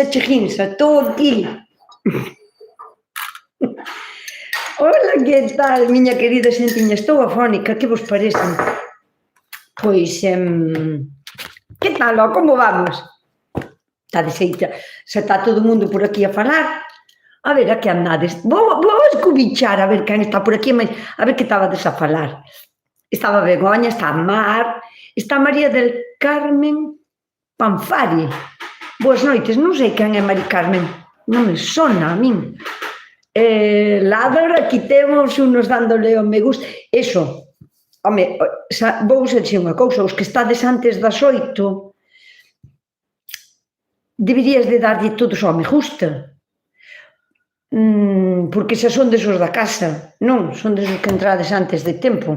Cheguinsa, estou aquí. Hola, que tal, miña querida xentiña? Estou afónica, que vos parece? Pois, que tal, ó, como vamos? Está de xeita, se está todo o mundo por aquí a falar. A ver, a que andades? Vou escubichar a ver quen está por aquí, mas a ver que estabades a falar. Estaba Begoña, está Mar, está María del Carmen Panfari. Boas noites, non sei quen é Mari Carmen, non me sona a min. Ládor, aquí temos unos dándole o me gusta. Eso, home, vou dicir unha cousa, os que estades antes das 8, deberías de darlle todos ao me gusta, porque xa son desos da casa, non, son desos que entrades antes de tempo.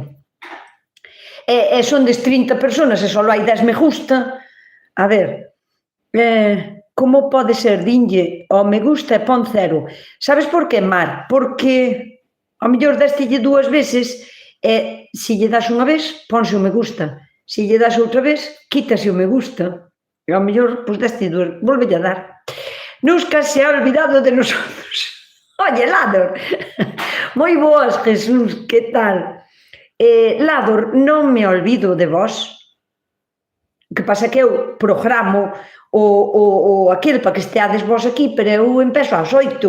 E son des 30 personas e só hai 10 me gusta, a ver... como pode ser, dinlle ao me gusta e pon 0. Sabes por que, Mar? Porque ao mellor destille 2 veces e se lle das unha vez, ponse o me gusta. Se lle das outra vez, quítase o me gusta. E ao mellor, pois deste 2, volvelle a dar. Nusca se ha olvidado de nosotros. Oye, Ládor. Moi boas, Jesús, que tal? Ládor, non me olvido de vos. O que pasa que eu programo o aquel para que esteades vos aquí, pero eu empezo ás 8,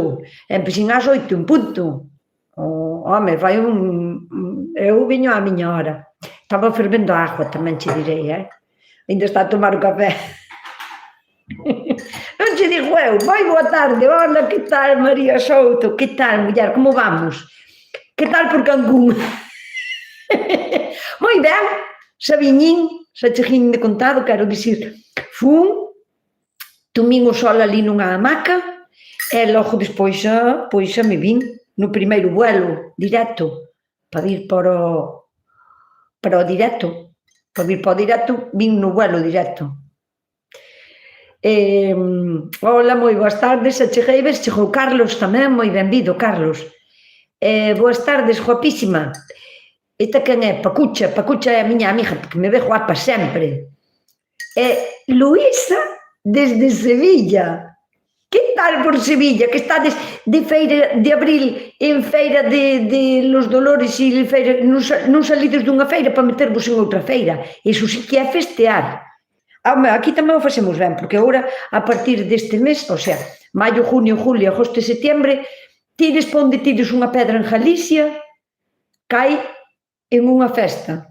empecín ás 8 en punto. Home, vai eu viño á miña hora. Estaba fervendo a agua, tamén che direi, ainda está a tomar o café. Non che digo eu, moi boa tarde, hola, que tal, María Souto, que tal, muller, como vamos? Que tal por Cancún? Moi ben, xa viñín, xa cheguín de contado, quero dicir, fun, tomín o sol ali nunha hamaca e logo despois xa me vin no primeiro vuelo directo para ir para o directo, para vir para o directo, vin no vuelo directo. Hola, moi boas tardes, xa cheguei, ves, chegou Carlos tamén, moi benvido, Carlos. Boas tardes, guapísima. Esta quen é? Pacucha é a miña amiga, porque me ve guapa sempre. Luísa, desde Sevilla. Que tal por Sevilla? Que estades de feira de abril en feira de los Dolores e feira, non salides dunha feira para metervos en outra feira. Iso sí que é festear. Aquí tamén o facemos ben, porque agora, a partir deste mes, o sea, maio, junio, julio, agosto e setembro, tires pa onde tires unha pedra en Galicia, cai en unha festa.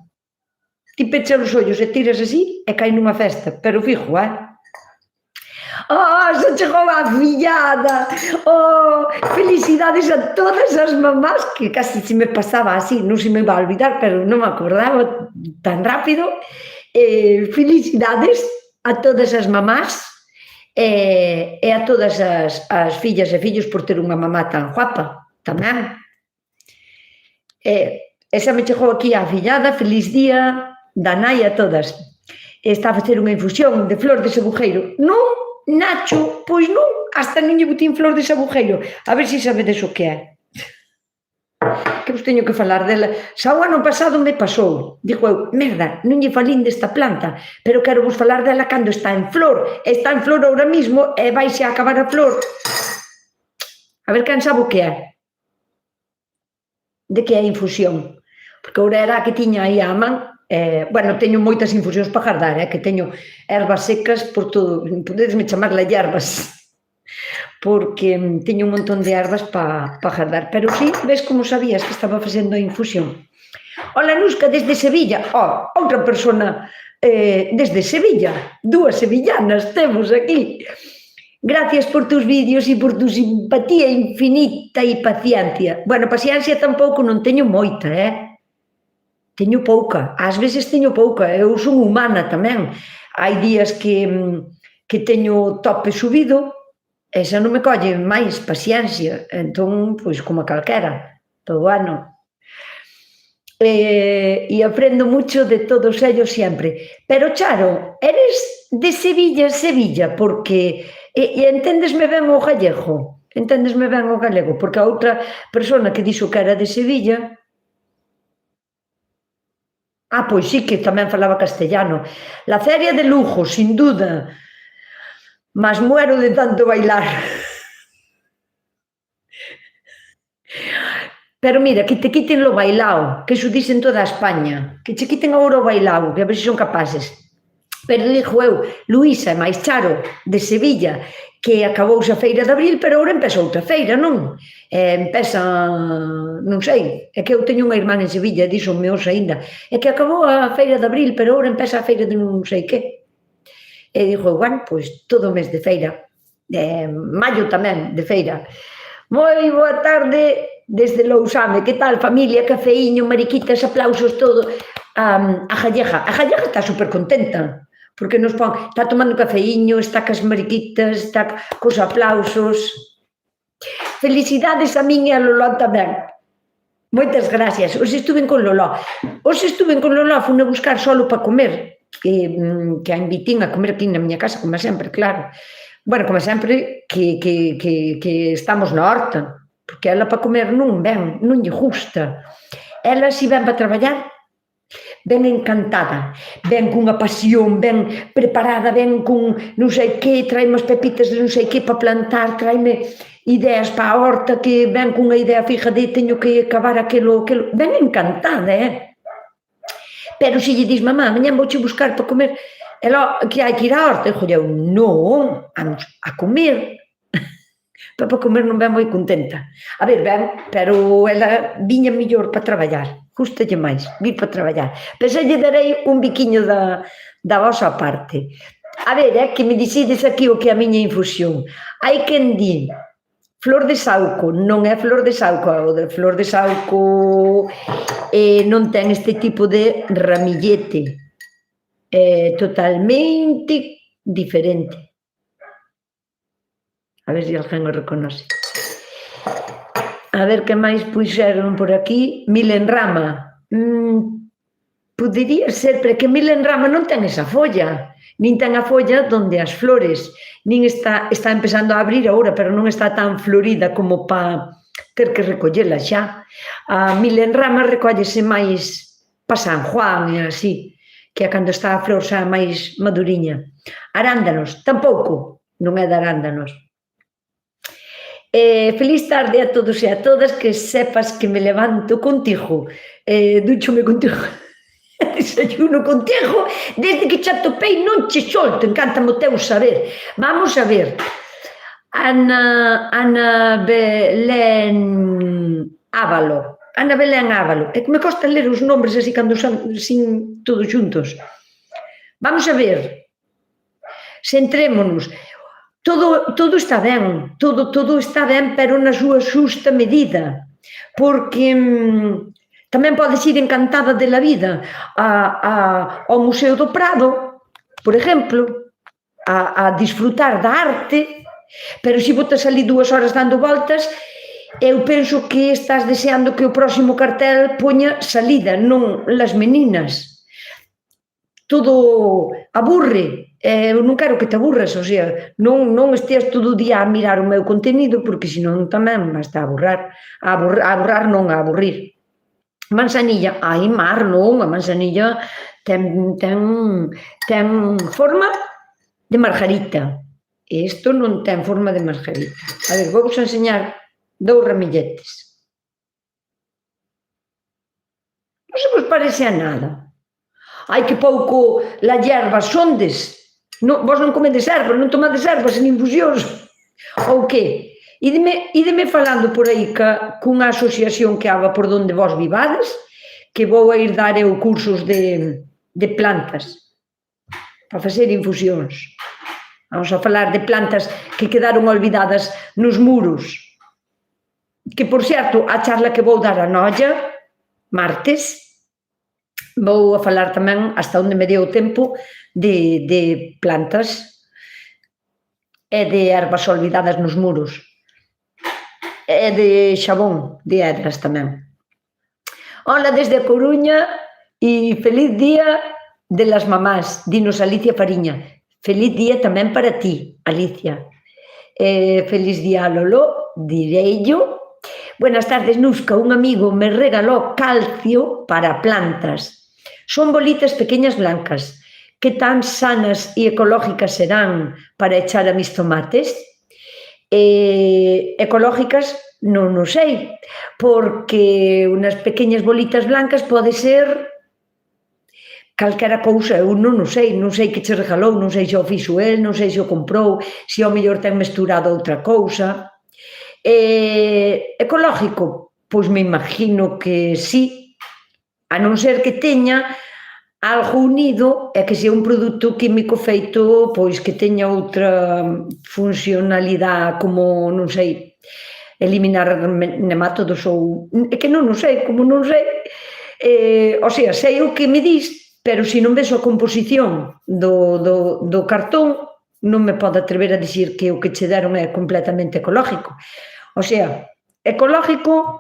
Ti pechas os ollos e tiras así e cai nunha festa, pero fijo, xa chegou a fillada! Felicidades a todas as mamás, que casi se me pasaba así, non se me iba a olvidar, pero non me acordaba tan rápido. Felicidades a todas as mamás e a todas as fillas e fillos por ter unha mamá tan guapa, tamén. Esa me chegou aquí a fillada, feliz día da nai a todas. Está a facer unha infusión de flor de sabujeiro. Non, Nacho, pois non, hasta non lle botín flor de sabujeiro. A ver se sabedes o que é. Que vos teño que falar dela. Xa o ano pasado me pasou. Digo eu, merda, non lle falín desta planta, pero quero vos falar dela cando está en flor. Está en flor ahora mismo e vaise a acabar a flor. A ver quen sabe o que é. De que é a infusión. Porque agora era a que tiña aí á man. Bueno, teño moitas infusións para guardar, que teño ervas secas por todo, podedesme chamarla hierbas, porque teño un montón de ervas para guardar, pero sí, ves como sabías que estaba facendo a infusión. Hola, Nusca, desde Sevilla. Outra persona desde Sevilla, 2 sevillanas temos aquí. Gracias por tus vídeos e por tu simpatía infinita e paciencia. Bueno, paciencia tampouco non teño moita, Teño pouca, ás veces teño pouca, eu son humana tamén. Hai días que teño tope subido e xa non me colle máis paciencia, entón, pois, como a calquera, todo ano. E aprendo mucho de todos ellos sempre. Pero, Charo, eres de Sevilla, porque enténdesme ben o gallego, porque a outra persona que dixo que era de Sevilla... pois sí, que tamén falaba castellano. La feria de Lugo, sin duda. mas muero de tanto bailar. Pero mira, que te quiten lo bailao, que iso dicen toda España, que che quiten agora o bailao, que a ver se son capaces. Pero dixo eu, Luísa e máis Charo, de Sevilla, que acabouse a feira de abril, pero agora empeza outra feira, non? Empeza, non sei, é que eu teño unha irmán en Sevilla, dixo meus aínda, é que acabou a feira de abril, pero agora empeza a feira de non sei que. E dixo, bueno, pois todo o mes de feira, maio tamén de feira. Moi boa tarde desde Lousame, que tal familia, cafeíño, mariquitas, aplausos, todo. A Jalleja está super contenta, porque nos pon, está tomando cafeíño, está cas mariquitas, está cos aplausos. Felicidades a min e a Loló tamén. Moitas gracias. Hoxe estuve con Loló. Fui a buscar solo para comer, que a invitín a comer aquí na miña casa, como sempre, claro. Bueno, como sempre, que estamos na horta, porque ela para comer non ven, non lle gusta. Ela, se ven para traballar, ven encantada, ven cunha pasión, ven preparada, ven con non sei que, traime as pepitas de non sei que para plantar, traime ideas para a horta, que ven cunha idea fija de teño que acabar aquilo, ven encantada, Pero se lle dis, mamá, mañan vouche buscar para comer, ela, que hai que ir á horta, e eu, non, vamos a comer. Para comer non ven moi contenta. A ver, ven, pero ela viña mellor para traballar, gustalle máis, vir para traballar. Pero xa lle darei un biquiño da vosa parte. A ver, que me dicides aquí o que é a miña infusión. Hai quen di flor de sauco, non é flor de sauco, o de flor de sauco non ten este tipo de ramillete, é totalmente diferente. A ver se alguén o reconoce. A ver que máis puxeron por aquí. Milenrama. Podería ser, pero que Milenrama non ten esa folla. Nin ten a folla donde as flores. Nin está empezando a abrir agora, pero non está tan florida como para ter que recollela xa. A Milenrama recóllese máis para San Juan e así, que é cando está a flor xa máis maduriña. Arándanos, tampouco, non é de arándanos. Feliz tarde a todos e a todas, que sepas que me levanto contigo, dúchome contigo, desayuno contigo, desde que te atopei non che solto, encántame o teu saber. Vamos a ver, Ana Belén Ávalo, é que me costa ler os nombres así cando son sin todos xuntos. Vamos a ver, centrémonos. Todo está ben, todo está ben, pero na súa xusta medida, porque tamén podes ir encantada de la vida ao Museo do Prado, por exemplo, a disfrutar da arte, pero se botas ali 2 horas dando voltas, eu penso que estás deseando que o próximo cartel poña salida, non las meninas. Todo aburre. Eu non quero que te aburras, o sea, non esteas todo o día a mirar o meu contenido, porque senón tamén vas a aburrar, non a aburrir. Manzanilla, mar non, a manzanilla ten forma de margarita, e isto non ten forma de margarita. A ver, vou vos enseñar 2 ramilletes. Non se vos parece a nada. Ai, que pouco la hierba sondes. Vos non comedes ervas, non tomades ervas en infusións, ou que? Ideme falando por aí cunha asociación que haga por donde vos vivades, que vou a ir dar eu cursos de plantas, para facer infusións. Vamos a falar de plantas que quedaron olvidadas nos muros. Que, por certo, a charla que vou dar a Noia, martes, vou a falar tamén, hasta onde me deu o tempo, de plantas e de ervas olvidadas nos muros e de xabón de hedras tamén. Hola desde a Coruña e feliz día de las mamás, dinos Alicia Fariña. Feliz día tamén para ti, Alicia. Feliz día a Lolo, direillo. Buenas tardes, Nusca. Un amigo me regaló calcio para plantas. Son bolitas pequeñas blancas que tan sanas e ecológicas serán para echar a mis tomates? Ecológicas non o sei, porque unhas pequeñas bolitas blancas pode ser calquera cousa, eu non o sei que che regalou, non sei se o fixo el, non sei se o comprou, se ao mellor ten mesturado outra cousa. Ecológico? Pois me imagino que sí, a non ser que teña algo unido e que sea un produto químico feito pois que teña outra funcionalidade como, non sei, eliminar nemátodos ou... É que non o sei, como non sei, o sea, sei o que me dis, pero se non vexo a composición do cartón, non me podo atrever a dicir que o que che deron é completamente ecológico. O sea, ecológico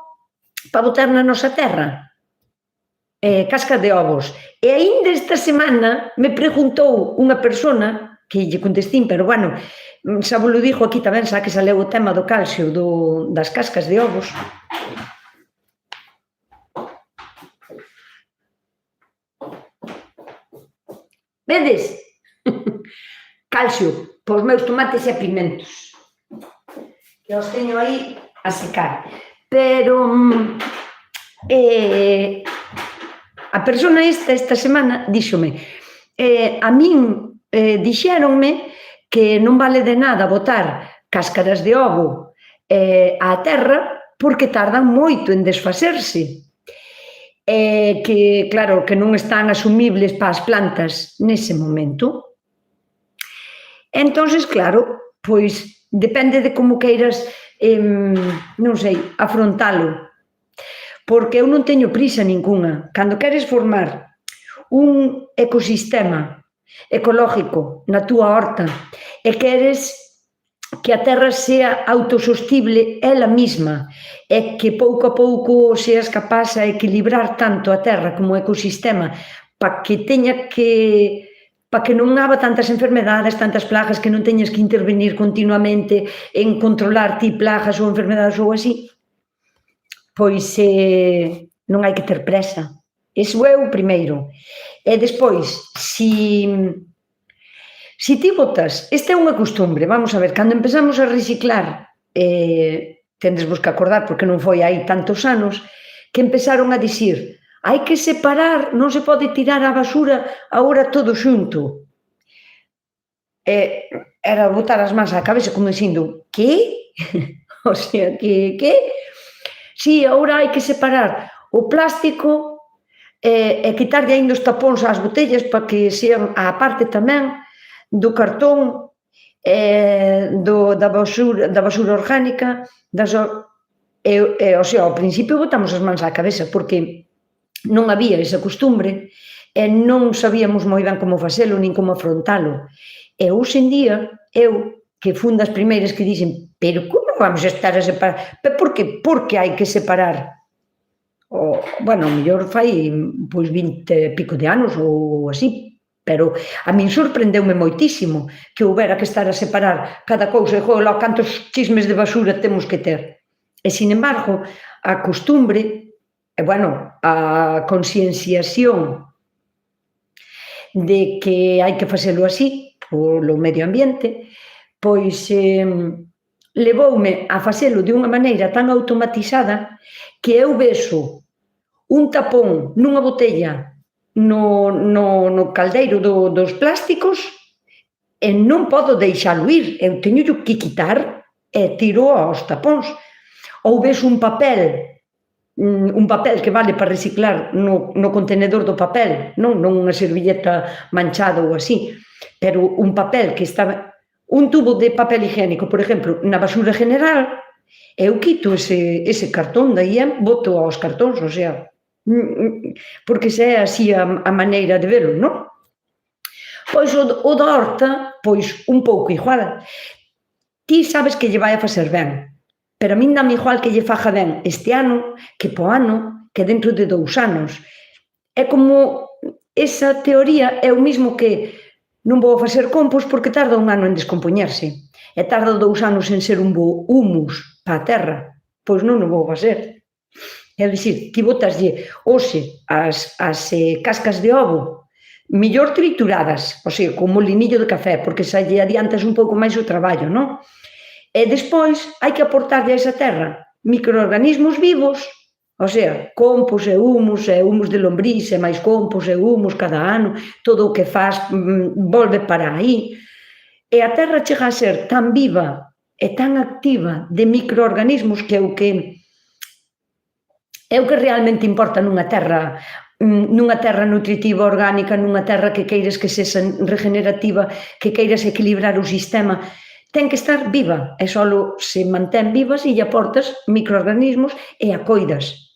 para botar na nosa terra, cascas de ovos. E aínda esta semana me preguntou unha persona, que lle contestín, pero bueno, xa vos lo dixo aquí tamén, xa que saleu o tema do calcio das cascas de ovos. Vedes? Calcio pos meus tomates e pimentos, que os teño aí a secar. Pero a persona esta semana díxome, a min dixéronme que non vale de nada botar cáscaras de ovo á terra porque tardan moito en desfacerse. Que, claro, que non están asumibles para as plantas nese momento. Entonces, claro, pois depende de como queiras, non sei, afrontalo. Porque eu non teño prisa ninguna. Cando queres formar un ecosistema ecológico na túa horta e queres que a terra sea autosostible ela mesma e que pouco a pouco seas capaz a equilibrar tanto a terra como o ecosistema para que non haba tantas enfermedades, tantas plagas, que non teñas que intervenir continuamente en controlar ti plagas ou enfermedades ou así, pois non hai que ter presa. Iso é o primeiro. E despois, se ti botas, esta é unha costumbre, vamos a ver, cando empezamos a reciclar, tendesvos que acordar, porque non foi hai tantos anos, que empezaron a dicir, hai que separar, non se pode tirar a basura agora todo xunto. Era botar as mans á cabeza como dicindo, que? O sea, que? Si, agora hai que separar o plástico e quitarlle ainda os tapóns ás botellas para que sean á parte tamén do cartón, da basura orgánica, o sea, ao principio botamos as mans á cabeza porque non había esa costumbre e non sabíamos moi ben como facelo nin como afrontalo. E hoxe en día, eu, que fun das primeiras que dixen, pero como vamos a estar a separar? Por que? Porque hai que separar. Bueno, mellor fai pois 20 e pico de anos ou así, pero a min sorprendeume moitísimo que houbera que estar a separar cada cousa, e joder, cantos chismes de basura temos que ter. E, sin embargo, a costumbre, a conscienciación de que hai que facelo así, polo medio ambiente, pois levoume a facelo de unha maneira tan automatizada que eu vexo un tapón nunha botella no caldeiro dos plásticos e non podo deixalo ir, eu teño que quitar e tiro aos tapóns. Ou vexo un papel que vale para reciclar no contenedor do papel, non unha servilleta manchada ou así, pero un papel que estaba, un tubo de papel higiénico, por exemplo, na basura general, eu quito ese cartón, daí boto aos cartóns, o sea, porque se é así a maneira de velo, non? Pois o da horta, pois un pouco igual. Ti sabes que lle vai a facer ben, pero a min dame igual que lle faja ben este ano, que po ano, que dentro de 2 anos. É como esa teoría é o mismo que non vou facer compost porque tarda 1 ano en descompoñerse e tarda 2 anos en ser un bo humus para a terra. Pois non o vou facer. É dicir, ti botaslle hoxe as cascas de ovo mellor trituradas, o sea, con molinillo de café, porque xa lle adiantas un pouco máis o traballo, non? E despois hai que aportarlle a esa terra microorganismos vivos, o sea, compost e humus de lombriz e máis compost e humus cada ano, todo o que faz volve para aí. E a terra chega a ser tan viva e tan activa de microorganismos que é o que realmente importa nunha terra nutritiva, orgánica, nunha terra que queiras que sexa regenerativa, que queiras equilibrar o sistema, ten que estar viva, e só se mantén viva se lle aportas microorganismos e a coidas,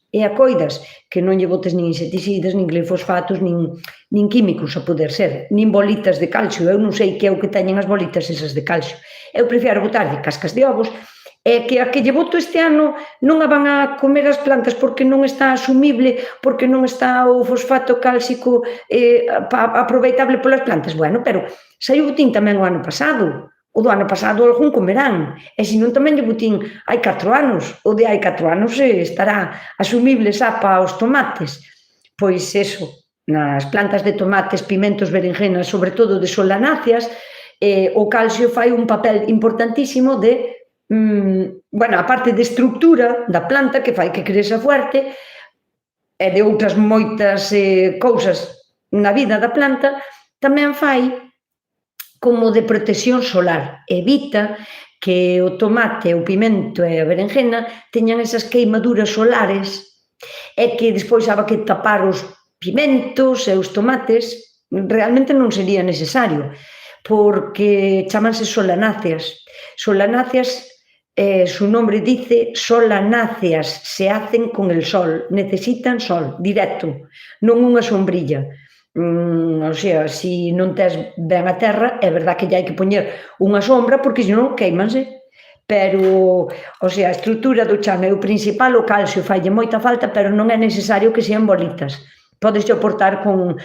que non lle botes nin insecticidas, nin glifosfatos, nin químicos a poder ser, nin bolitas de calcio, eu non sei que é o que teñen as bolitas esas de calcio, eu prefiro botarlle cascas de ovos, e que a que lle boto este ano non a van a comer as plantas porque non está asumible, porque non está o fosfato cálcico aproveitable polas plantas. Bueno, pero saiu botín tamén o ano pasado. O do ano pasado algún comerán. E senón tamén lle botín hai 4 anos. O de hai 4 anos estará asumible xa para os tomates. Pois eso, nas plantas de tomates, pimentos, berenjenas, sobre todo de solanáceas, o calcio fai un papel importantísimo de a parte de estructura da planta que fai que crexa fuerte e de outras moitas cousas na vida da planta, tamén fai como de protección solar, evita que o tomate, o pimento e a berenjena teñan esas queimaduras solares e que despois haba que tapar os pimentos e os tomates, realmente non sería necesario, porque chamanse solanáceas. Solanáceas, su nombre dice, solanáceas se hacen con el sol, necesitan sol, directo, non unha sombrilla. O sea, se non tes ben a terra, é verdad que lle hai que poñer unha sombra, porque senón queimanse. Pero, o sea, a estrutura do chan é o principal, o calcio faille moita falta, pero non é necesario que sean bolitas. Podes aportar con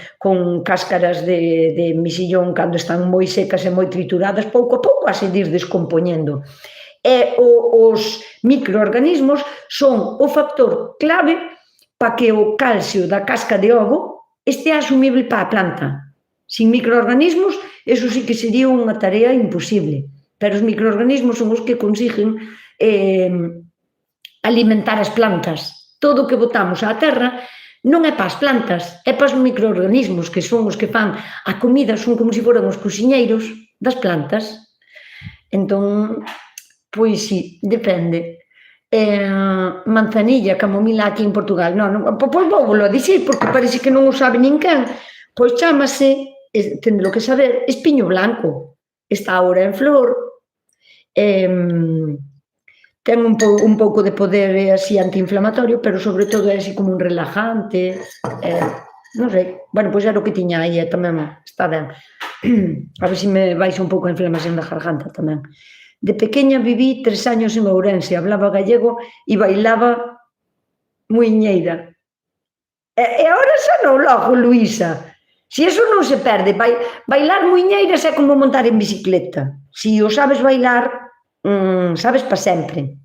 cáscaras de mexillón cando están moi secas e moi trituradas, pouco a pouco a se ir descompoñendo. E os microorganismos son o factor clave para que o calcio da casca de ovo este asumible para a planta. Sin microorganismos, eso sí que sería unha tarea imposible. Pero os microorganismos son os que consiguen alimentar as plantas. Todo o que botamos á terra non é para as plantas, é para os microorganismos, que son os que fan a comida, son como se foran os cociñeiros das plantas. Entón, pois sí, depende. Manzanilla, camomila aquí en Portugal, pois vou a dicir, porque parece que non o sabe ninguén, pois chámase, tendelo que saber, espiño blanco, está agora en flor, ten un pouco de poder así antiinflamatorio, pero sobre todo é así como un relajante, non sei, bueno, pois era o que tiña aí, tamén está ben, a ver se me baixa un pouco a inflamación da garganta tamén. De pequeña viví 3 años en Ourense, hablaba gallego e bailaba muiñeira. E agora xa non logo, Luísa. Si eso non se perde, bailar muiñeiras é como montar en bicicleta. Si o sabes bailar, sabes pa sempre.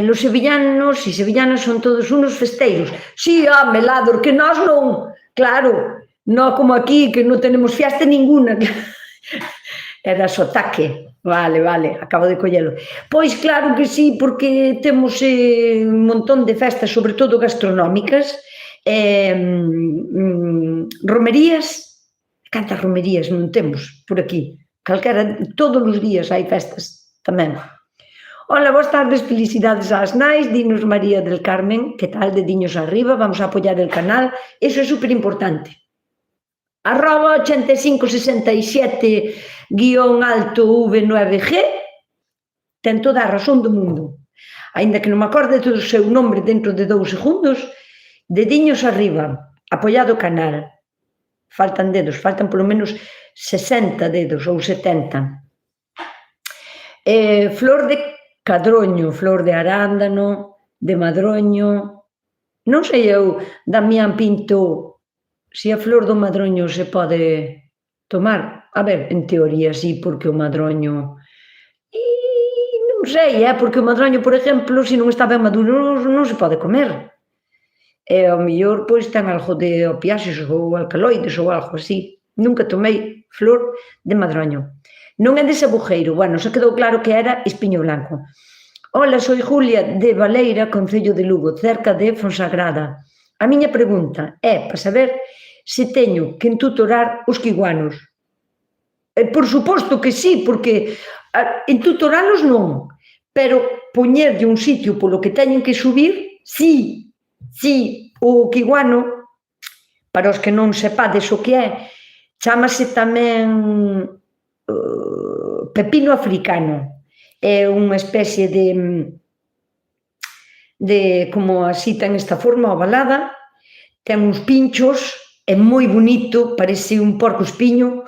Los sevillanos e sevillanas son todos unos festeiros. Si, home, Ládor, que nós non, claro, non como aquí, que non tenemos fiesta ninguna. Era sotaque, vale, acabo de collelo. Pois claro que sí, porque temos un montón de festas, sobre todo gastronómicas, romerías, cantas romerías non temos por aquí, calquera, todos os días hai festas tamén. Hola, boas tardes, felicidades ás nais, dinos María del Carmen, que tal, dediños arriba, vamos a apoyar el canal, eso é super importante. @8567-V9G ten toda a razón do mundo. Aínda que non me acorde todo o seu nombre dentro de 2 segundos, dediños arriba, apoiado o canal. Faltan dedos, faltan polo menos 60 dedos ou 70. Flor de cadroño, flor de arándano, de madroño. Non sei eu, Damián Pinto, se a flor do madroño se pode tomar. A ver, en teoría sí, porque o madroño... non sei, porque o madroño, por exemplo, se non está ben maduro, non se pode comer. E ao mellor, pois, ten algo de opiáceos ou alcaloides ou algo así. Nunca tomei flor de madroño. Non é de sabujeiro, bueno, xa quedou claro que era espiño blanco. Ola, soy Julia de Valeira, concello de Lugo, cerca de Fonsagrada. A miña pregunta é para saber se teño que entutorar os quiguanos. Por suposto que sí, porque entutoralos non, pero poñerlle un sitio polo que teñen que subir, sí, sí, o quiguano, para os que non sepades o que é, chámase tamén pepino africano. É unha especie de como así ten esta forma ovalada, ten uns pinchos, é moi bonito, parece un porco espiño,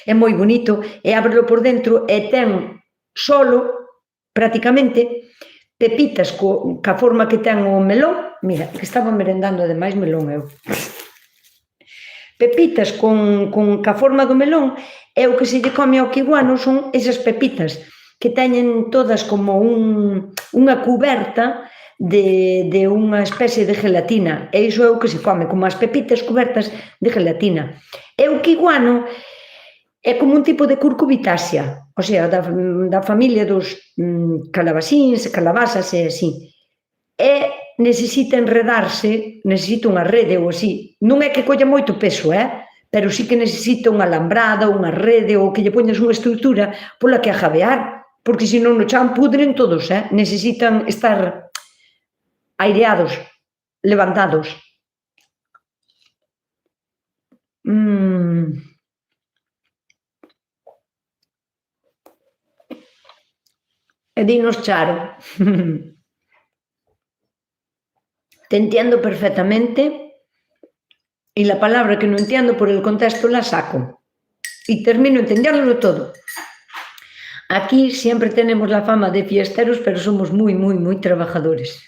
é moi bonito, e ábrelo por dentro e ten solo, prácticamente, pepitas ca forma que ten o melón, mira, que estaba merendando ademais melón eu, pepitas ca forma do melón, e o que se lle come ao quiguano son esas pepitas, que teñen todas como unha cuberta de unha especie de gelatina, e iso é o que se come, como as pepitas cubertas de gelatina. E o quiguano é como un tipo de curcubitácea, o sea, da familia dos calabasíns, calabasas e así. E necesita enredarse, necesita unha rede ou así. Non é que colla moito peso, pero sí que necesita unha alambrada, unha rede, ou que lle poñas unha estrutura pola que ajabear, porque senón no chan pudren todos, necesitan estar aireados, levantados. E dinos, Charo, te entiendo perfectamente y la palabra que no entiendo por el contexto la saco y termino entendiéndolo todo. Aquí siempre tenemos la fama de fiesteros, pero somos moi, moi, moi trabajadores.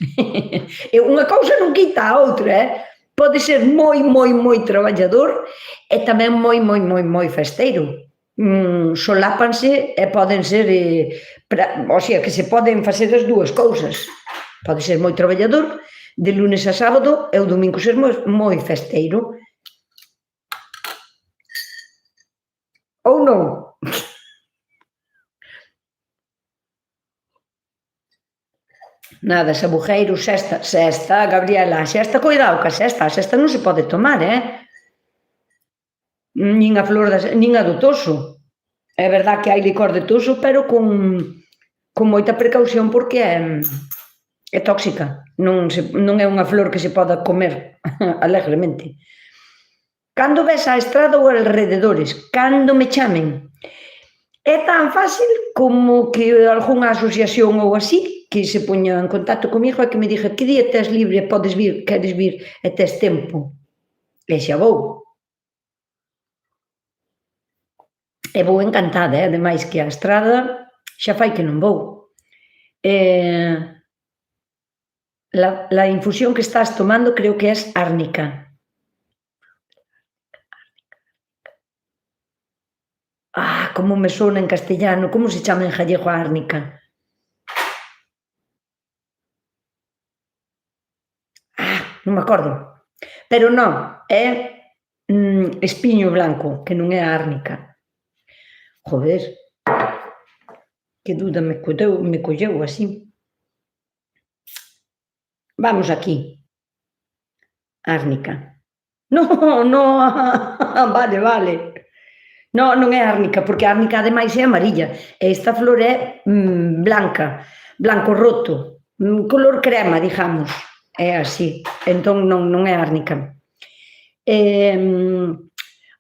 E unha cousa non quita a outra, Pode ser moi, moi, moi traballador e tamén moi, moi, moi, moi festeiro. Solápanse e poden ser, o sea, que se poden facer as dúas cousas. Pode ser moi traballador de lunes a sábado e o domingo ser moi festeiro. Ou non? Nada, sabujeiro, sesta, Gabriela, sesta, coidado ca sesta, a sesta non se pode tomar, nin a flor, nin a do toso. É verdad que hai licor de toso, pero con moita precaución porque é tóxica, non é unha flor que se poda comer alegremente. Cando ves a estrada ou alrededores, cando me chamen, é tan fácil como que algunha asociación ou así que se poña en contacto comigo e que me diga que día tes libre, podes vir, queres vir e tes tempo. E xa vou. E vou encantada, ademais que a estrada xa fai que non vou. La infusión que estás tomando creo que é árnica. Como me sona en castellano, como se chama en gallego a árnica? Non me acordo. Pero non, é espiño blanco, que non é a árnica. Joder, que dúda me colleu así. Vamos aquí. Árnica. Non, vale. Non é árnica, porque a árnica ademais é amarilla. E esta flor é blanca, blanco roto, color crema, digamos. É así, entón non é árnica.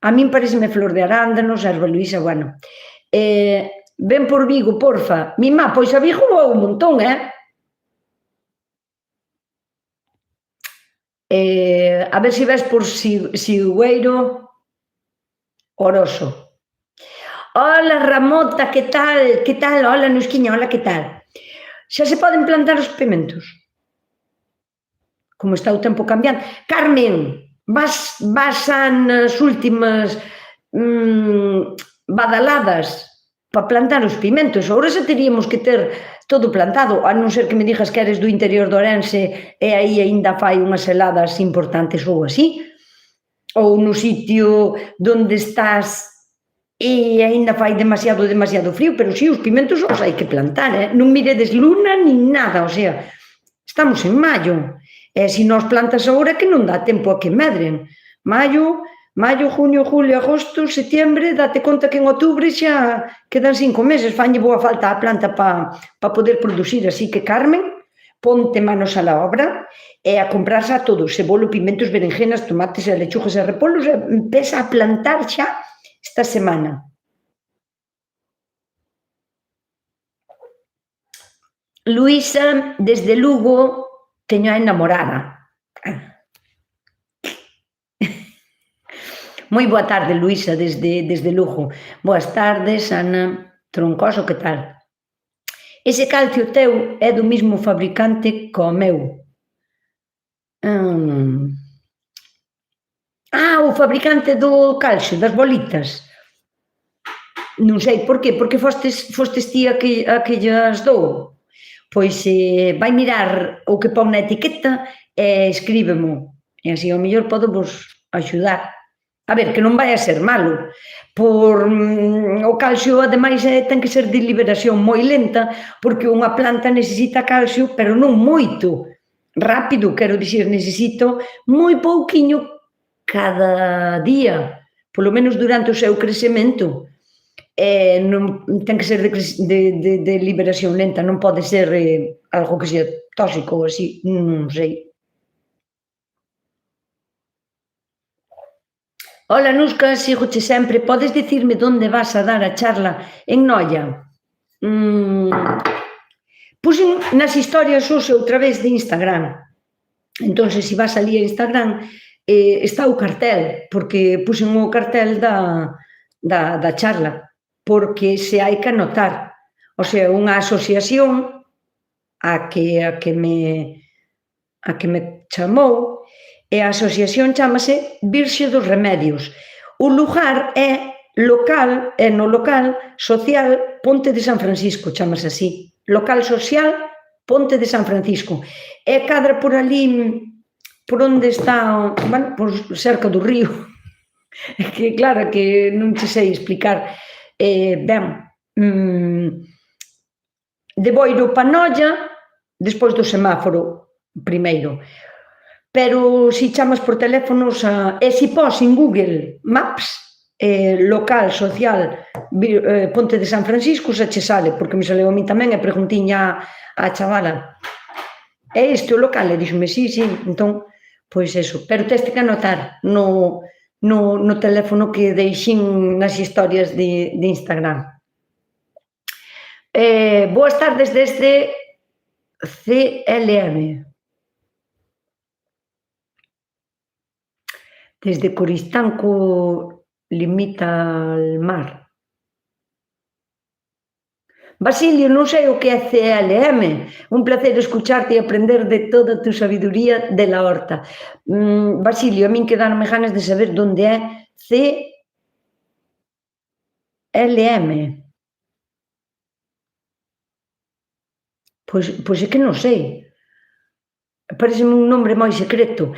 A min pareceme flor de arándanos, a erva luísa, bueno. Ven por Vigo, porfa. Mimá, pois a Vigo vou un montón, A ver se ves por Sigüeiro, Oroso. Hola, Ramota, que tal? Que tal? Hola, Nusquiña, hola, que tal? Xa se poden plantar os pementos? Como está o tempo cambiando. Carmen, vas nas últimas badaladas para plantar os pimentos. Agora xa teríamos que ter todo plantado, a non ser que me digas que eres do interior de Ourense e aí aínda fai unhas heladas importantes ou así, ou no sitio onde estás e aínda fai demasiado frío, pero sí, os pimentos os hai que plantar, non miredes luna nin nada, o sea, estamos en maio, e se nos plantas agora que non dá tempo a que medren. Maio, junio, julio, agosto, setiembre, date conta que en outubro xa quedan 5 meses, fanlle boa falta a planta para poder producir, así que, Carmen, ponte manos a la obra e a comprarse a todo, cebolo, pimentos, berenjenas, tomates, lechugas e repolos, e empeza a plantar xa esta semana. Luísa, desde Lugo, teño a enamorada. Moi boa tarde, Luísa, desde Lugo. Boas tardes, Ana Troncoso, que tal? Ese calcio teu é do mismo fabricante co meu. O fabricante do calcio, das bolitas. Non sei por qué, porque fostes ti a que llas dou. Pois vai mirar o que pon na etiqueta e escríbemo. E así, ao mellor, podo vos axudar. A ver, que non vai a ser malo. O calcio, ademais, ten que ser de liberación moi lenta, porque unha planta necesita calcio, pero non moito. Rápido, quero dicir, necesito moi pouquiño cada día, polo menos durante o seu crecemento. Ten que ser de liberación lenta, non pode ser algo que sea tóxico ou así, non sei. Hola, Nusca, sígoche sempre. Podes dicirme onde vas a dar a charla en Noia? Puxen nas historias hoxe outra vez de Instagram. Entón, se vas ali a Instagram, está o cartel, porque puxen o cartel da charla, porque se hai que anotar. O sea, unha asociación a que me chamou, e a asociación chamase Virxe dos Remedios. O lugar é no local social Ponte de San Francisco, chamase así. Local social Ponte de San Francisco. E cadra por ali, por onde está, bueno, por cerca do río. É que, claro, que non te sei explicar. Ben, de Boiro pa Noia, despois do semáforo, primeiro. Pero se chamas por teléfonos, e se pos en Google Maps, local social Ponte de San Francisco, xa che sale, porque me saleu a min tamén, e preguntiña a chavala, é este o local? E díxome, sí, entón, pois eso, pero teste que anotar no teléfono que deixen nas historias de Instagram. Boas tardes desde CLM. Desde Coristanco limita al mar. Basilio, non sei o que é CLM. Un placer escucharte e aprender de toda tu sabiduría de la horta. Basilio, a min quedaronme ganas de saber onde é CLM. Pois é que non sei. Pareceme un nombre moi secreto.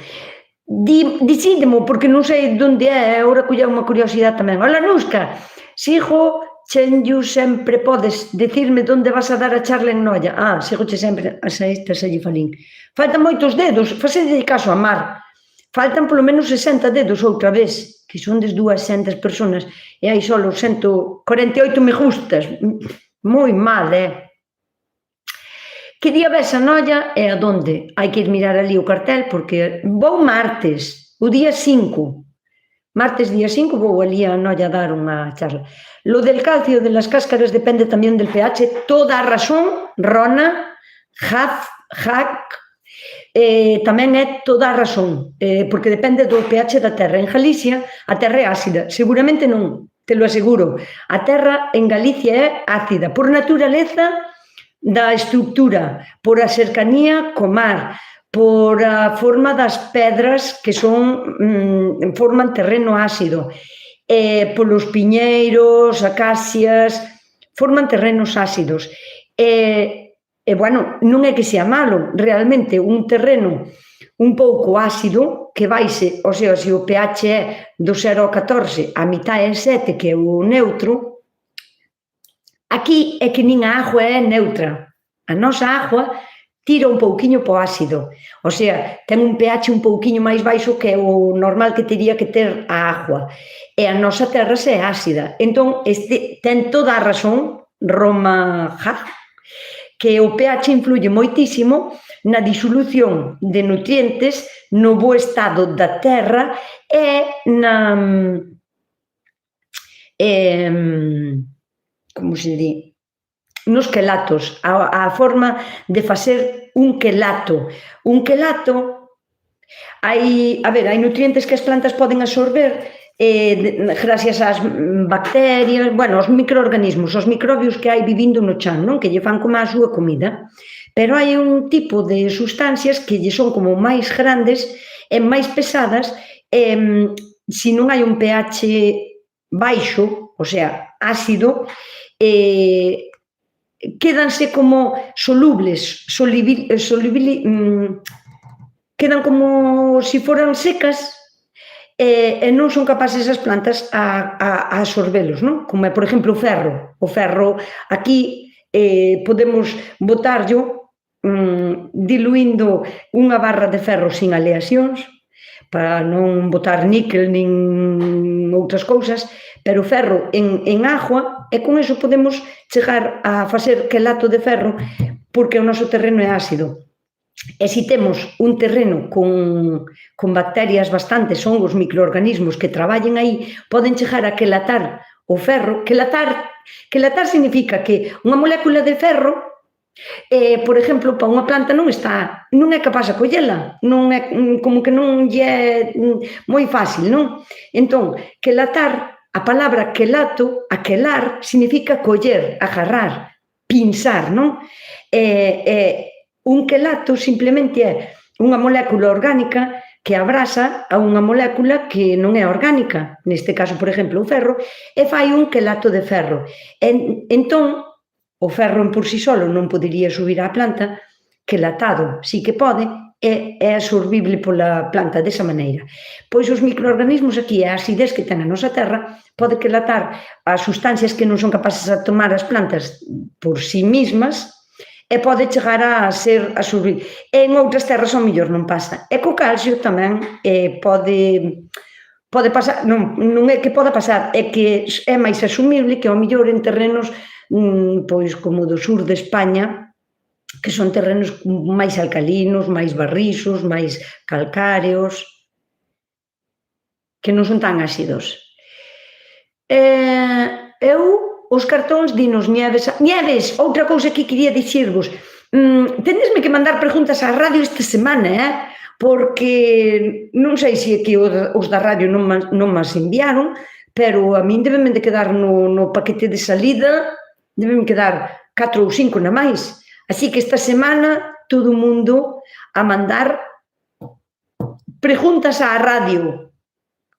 Dicídemo, porque non sei onde é, agora colleu unha curiosidade tamén. Hola, Nusca, sigo chenllo sempre, podes dicirme onde vas a dar a charla en Noia? Sigoche sempre, a esta xa lle falín. Faltan moitos dedos, facede caso a Mar. Faltan polo menos 60 dedos outra vez, que son des 200 personas, e hai só 148 me gustas. Moi mal, Que día ves a Noia e a donde? Hai que ir mirar ali o cartel, porque vou martes, o día 5. Martes, día 5, vou ali a Noia a dar unha charla. Lo del calcio de las cáscaras depende tamén del pH. Toda a razón, Rona, Hack, tamén é toda a razón, porque depende do pH da terra. En Galicia, a terra é ácida. Seguramente non, te lo aseguro. A terra en Galicia é ácida. Por naturaleza, da estructura, por a cercanía co mar, por a forma das pedras que forman terreno ácido, polos piñeiros, acacias, forman terrenos ácidos. Bueno, non é que sea malo, realmente un terreno un pouco ácido, que vaise, o sea, se o pH é do 0 ao 14, a mitad é 7, que é o neutro, aquí é que nin a agua é neutra. A nosa agua tira un pouquiño po ácido, o sea, ten un pH un pouquiño máis baixo que o normal que teria que ter a agua. E a nosa terra se é ácida. Entón, ten toda a razón Roma Ja, que o pH influye moitísimo na disolución de nutrientes, no bo estado da terra e na... como se di? Nos quelatos, a forma de facer un quelato. Un quelato, hai nutrientes que as plantas poden absorber gracias ás bacterias, bueno, os microorganismos, os microbios que hai vivindo no chan, non? Que lle fan como a súa comida. Pero hai un tipo de sustancias que lle son como máis grandes e máis pesadas, se non hai un pH baixo, o sea, ácido, quédanse como solubles, quedan como se foran secas, e non son capaces as plantas a absorbelos, non? Como é, por exemplo, o ferro. O ferro, aquí, podemos botarlo diluindo unha barra de ferro sin aleacións, para non botar níquel nin outras cousas, pero o ferro en agua, e con eso podemos chegar a facer quelato de ferro, porque o noso terreno é ácido. E se temos un terreno con bacterias bastantes, son os microorganismos que traballen aí, poden chegar a quelatar o ferro. Quelatar significa que unha molécula de ferro, por exemplo, para unha planta non é capaz de collela, non é, como que non lle é moi fácil, non? Entón, quelatar, a palabra quelato, aquelar, significa coller, agarrar, pinzar, non? Un quelato simplemente é unha molécula orgánica que abrasa a unha molécula que non é orgánica, neste caso, por exemplo, o ferro, e fai un quelato de ferro. Entón, o ferro en por si solo non podería subir á planta, quelatado sí que pode, é absorbible pola planta desa maneira. Pois os microorganismos aquí, a acidez que ten a nosa terra, pode quelatar as sustancias que non son capaces de tomar as plantas por si mesmas, e pode chegar a ser absorbido. En outras terras ao mellor non pasa. E co calcio tamén pode pasar, non é que poda pasar, é que é máis asumible que ao mellor en terrenos pois como do sur de España, que son terrenos máis alcalinos, máis barrixos, máis calcáreos, que non son tan ácidos. Os cartóns dinos Nieves, outra cousa que quería dicirvos, tendesme que mandar preguntas á radio esta semana, porque non sei se aquí os da radio non mas enviaron, pero a min debeme de quedar no paquete de salida, debeme quedar 4 ou 5 na máis. Así que esta semana todo o mundo a mandar preguntas á radio,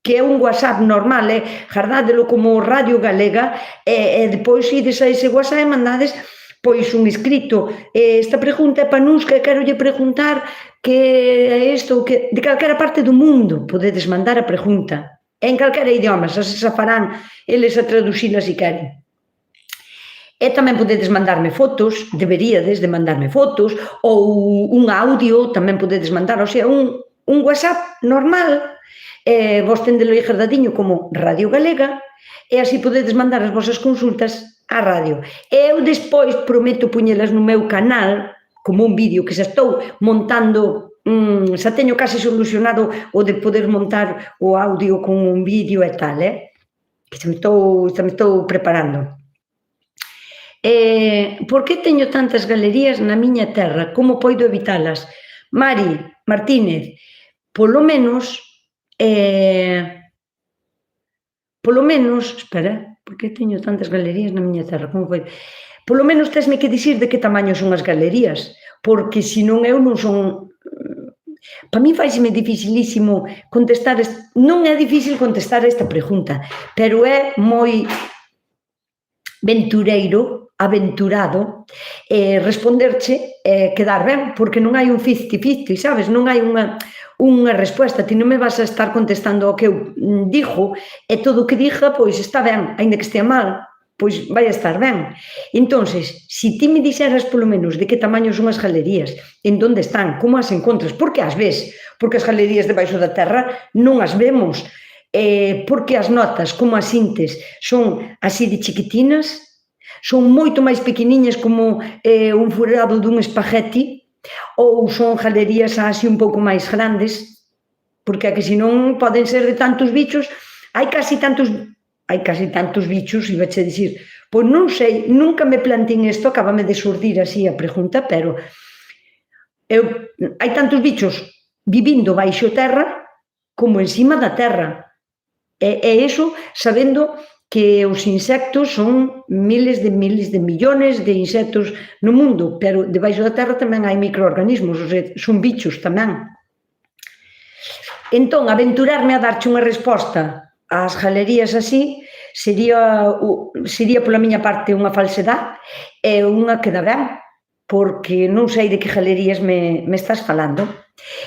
que é un WhatsApp normal, gardádelo como Radio Galega, e depois ides a ese WhatsApp e mandades pois un escrito. Esta pregunta é para nós, que quero lle preguntar que é isto, que de calquera parte do mundo podedes mandar a pregunta, en calquera idioma, xa farán eles a traducila se queren. E tamén podedes mandarme fotos, deberíades de mandarme fotos, ou un audio, tamén podedes mandar, o sea, un WhatsApp normal, vos tendelo aí gardadiño como Radio Galega, e así podedes mandar as vosas consultas á radio. E eu despois prometo puñelas no meu canal, como un vídeo que xa estou montando, xa teño case solucionado o de poder montar o audio con un vídeo e tal, que xa me estou preparando. Por que teño tantas galerías na miña terra? Como poido evitalas? Mari Martínez, polo menos, espera, por que teño tantas galerías na miña terra? Como poido? Polo menos tesme que dicir de que tamaño son as galerías, porque se non eu non son... Para mí faiseme dificilísimo contestar, non é difícil contestar esta pregunta, pero é moi ventureiro, aventurado, responderche quedar ben, porque non hai un 50-50, sabes? Non hai unha resposta, ti non me vas a estar contestando ao que eu digo, e todo o que diga, pois está ben, aínda que estea mal, pois vai a estar ben. Entonces, se ti me dixeras polo menos de que tamaño son as galerías, en donde están, como as encontras, porque as ves, porque as galerías debaixo da terra non as vemos, porque as notas, como as sintes, son así de chiquitinas, son moito máis pequeniñas como un furado dun espagueti, ou son galerías así un pouco máis grandes, porque é que senón poden ser de tantos bichos, hai casi tantos bichos, iba a dicir, pois non sei, nunca me planteei isto, acabame de surdir así a pregunta, pero hai tantos bichos vivindo baixo terra como encima da terra, e iso sabendo que os insectos son miles de millones de insectos no mundo, pero debaixo da terra tamén hai microorganismos, son bichos tamén. Entón, aventurarme a darche unha resposta ás galerías así sería pola miña parte unha falsedade e unha que dá ben, porque non sei de que galerías me estás falando.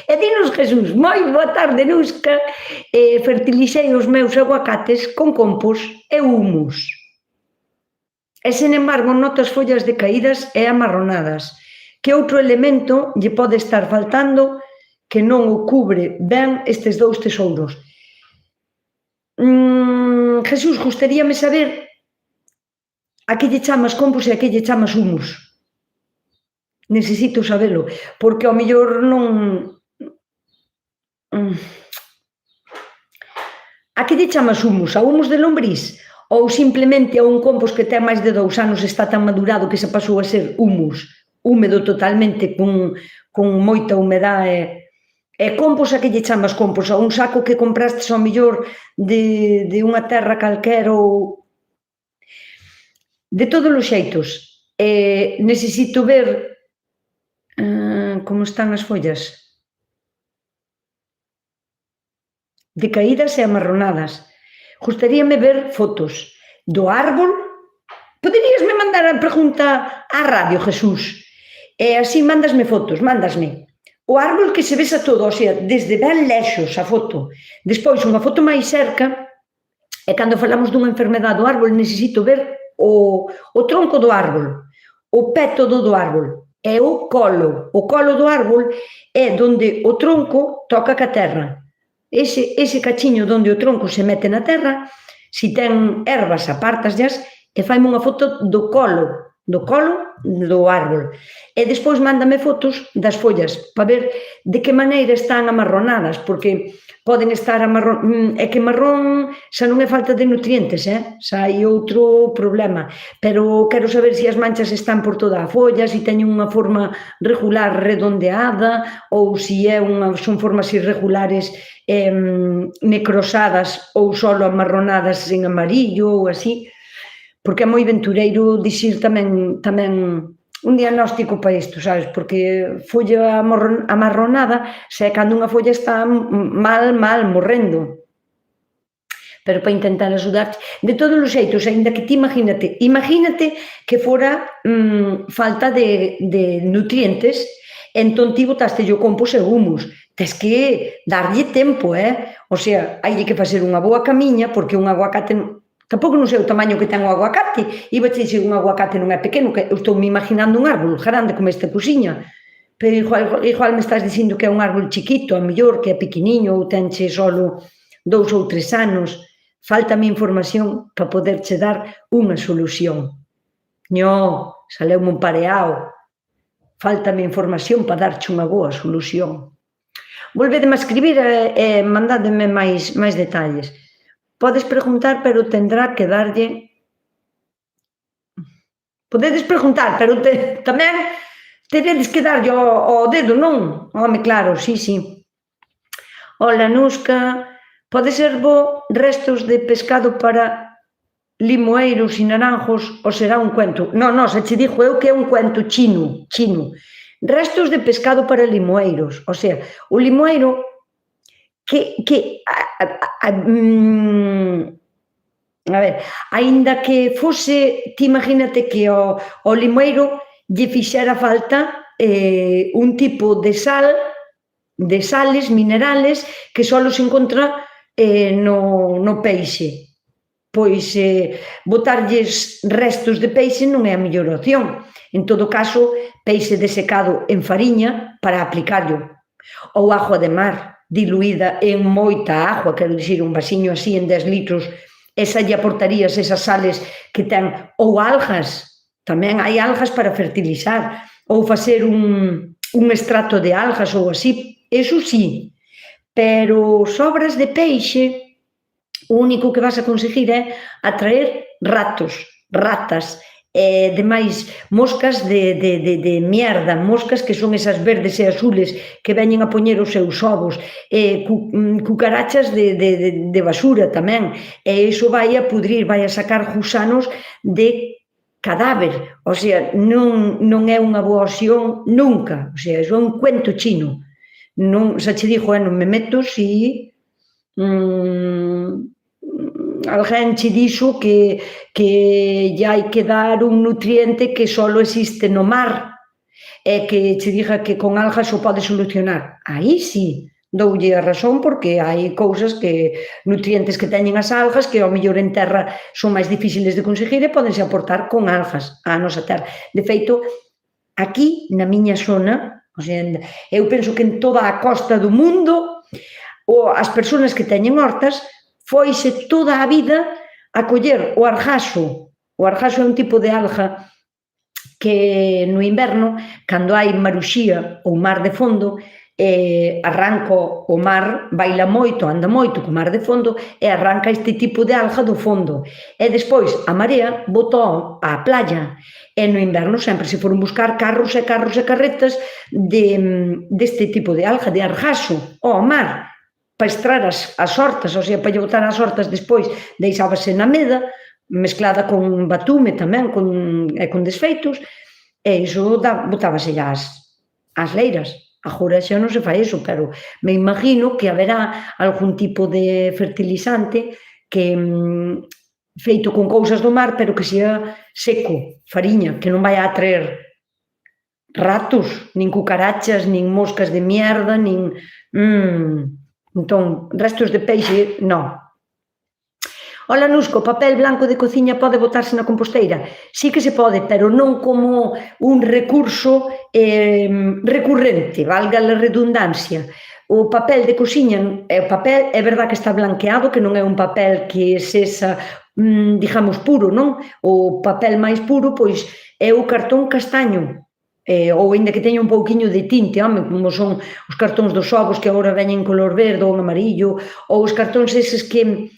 E dinos, Jesús, moi boa tarde, Nusca, fertilixei os meus aguacates con compost e humus. E, sen embargo, noto as follas decaídas e amarronadas. Que outro elemento lle pode estar faltando que non o cubre ben estes dous tesouros? Jesús, gustaríame saber a que lle chamas compost e a que lle chamas humus. Necesito sabelo, porque ao mellor non... A que lle chamas humus? A humus de lombriz? Ou simplemente a un compost que ten máis de 2 anos está tan madurado que se pasou a ser humus, húmedo totalmente, con moita humedade? E compost a que lle chamas compost? A un saco que comprastes ao mellor de unha terra calquera ou... De todos os xeitos, necesito ver como están as follas. Decaídas e amarronadas. Gustaríame ver fotos do árbol. Poderíasme mandar a pregunta á radio, Jesús? E así mándasme fotos, mándasme o árbol que se vesa todo, o sea, desde ben lexos a foto. Despois, unha foto máis cerca, e cando falamos dunha enfermedade do árbol, necesito ver o tronco do árbol, o pé todo do árbol, e o colo. O colo do árbol é onde o tronco toca ca terra. Ese cachiño onde o tronco se mete na terra, se ten ervas, apártasllas e faime unha foto do colo do árbol. E despois mándame fotos das follas para ver de que maneira están amarronadas, porque poden estar amarronadas, é que marrón xa non é falta de nutrientes, xa hai outro problema, pero quero saber se as manchas están por toda a folla, se teñen unha forma regular redondeada, ou se son formas irregulares necrosadas ou solo amarronadas en amarillo ou así, porque é moi ventureiro dicir tamén un diagnóstico para isto, sabes? Porque folla amarronada xa é cando unha folla está mal, morrendo. Pero para intentar axudarte, de todos os xeitos, ainda que ti imagínate que fora falta de nutrientes, entón ti botaste o compost e humus. Tes que darlle tempo, O sea, hai que facer unha boa camiña, porque un aguacate... Tampouco non sei o tamaño que ten o aguacate, iba a dicir un aguacate non é pequeno, que eu estou me imaginando un árbol grande como esta cosiña, pero igual me estás dicindo que é un árbol chiquito, a mellor que é pequeniño ou tenche solo 2 ou 3 anos. Faltame información para poderche dar unha solución. Saleume un pareao. Faltame información para darche unha boa solución. Volvedeme a escribir e mandádeme máis detalles. Podes preguntar, pero tendrá que darlle... Podedes preguntar, pero tamén teredes que darlle ao dedo, non? Home, claro, sí. Hola, Nusca. Pode ser bo restos de pescado para limoeiros e naranjos ou será un cuento? Non, se che dixo eu que é un cuento chino. Restos de pescado para limoeiros. O sea, o limoeiro que A ver, aínda que fose, ti imagínate que ao limoeiro lle fixera falta un tipo de sal, de sales minerales que só se encontra no peixe. Pois botarlles restos de peixe non é a mellor opción. En todo caso, peixe desecado en fariña para aplicarlo. Ou agua de mar, diluída en moita agua, quero dicir, un vasiño así en 10 litros, esa lle aportarías esas sales que ten, ou algas, tamén hai algas para fertilizar, ou facer un extracto de algas ou así, eso sí, pero sobras de peixe, o único que vas a conseguir é atraer ratos, ratas, demais moscas de mierda, moscas que son esas verdes e azules que veñen a poñer os seus ovos, cucarachas de basura tamén, e iso vai a pudrir, vai a sacar gusanos de cadáver, o sea, non é unha boa opción nunca, o sea, iso é un cuento chino, non, xa che digo, non me meto si alguén che dixo que lle hai que dar un nutriente que só existe no mar e que che diga que con algas o pode solucionar. Aí sí, doulle a razón porque hai cousas que, nutrientes que teñen as algas que ao mellor en terra son máis difíciles de conseguir e pódense aportar con algas á nosa terra. De feito, aquí na miña zona, o sea, eu penso que en toda a costa do mundo, as persoas que teñen hortas foise toda a vida a coller o argaso. O argaso é un tipo de alga que no inverno, cando hai maruxía ou mar de fondo, arranca o mar, baila moito, anda moito co mar de fondo e arranca este tipo de alga do fondo. E despois a marea botou á playa e no inverno sempre se foron buscar carros e carros e carretas deste tipo de alga, de argaso, ao mar, para extraer as hortas, ou sea, para lle botar as hortas despois, deixábase na meda, mezclada con batume tamén, con desfeitos, e iso botábase ás leiras. Agora xa non se fai iso, pero me imagino que haberá algún tipo de fertilizante que feito con cousas do mar, pero que sea seco, fariña, que non vai a atraer ratos, nin cucarachas, nin moscas de mierda, nin... Entón, restos de peixe, non. Ola, Nusco, papel blanco de cociña pode botarse na composteira? Sí que se pode, pero non como un recurso recurrente, valga a redundancia. O papel de cociña, o papel é verdad que está blanqueado, que non é un papel que sexa, digamos, puro, non? O papel máis puro, pois, é o cartón castaño, ou ainda que teña un pouquiño de tinte, como son os cartóns dos ovos que agora veñen color verde ou amarillo, ou os cartóns eses que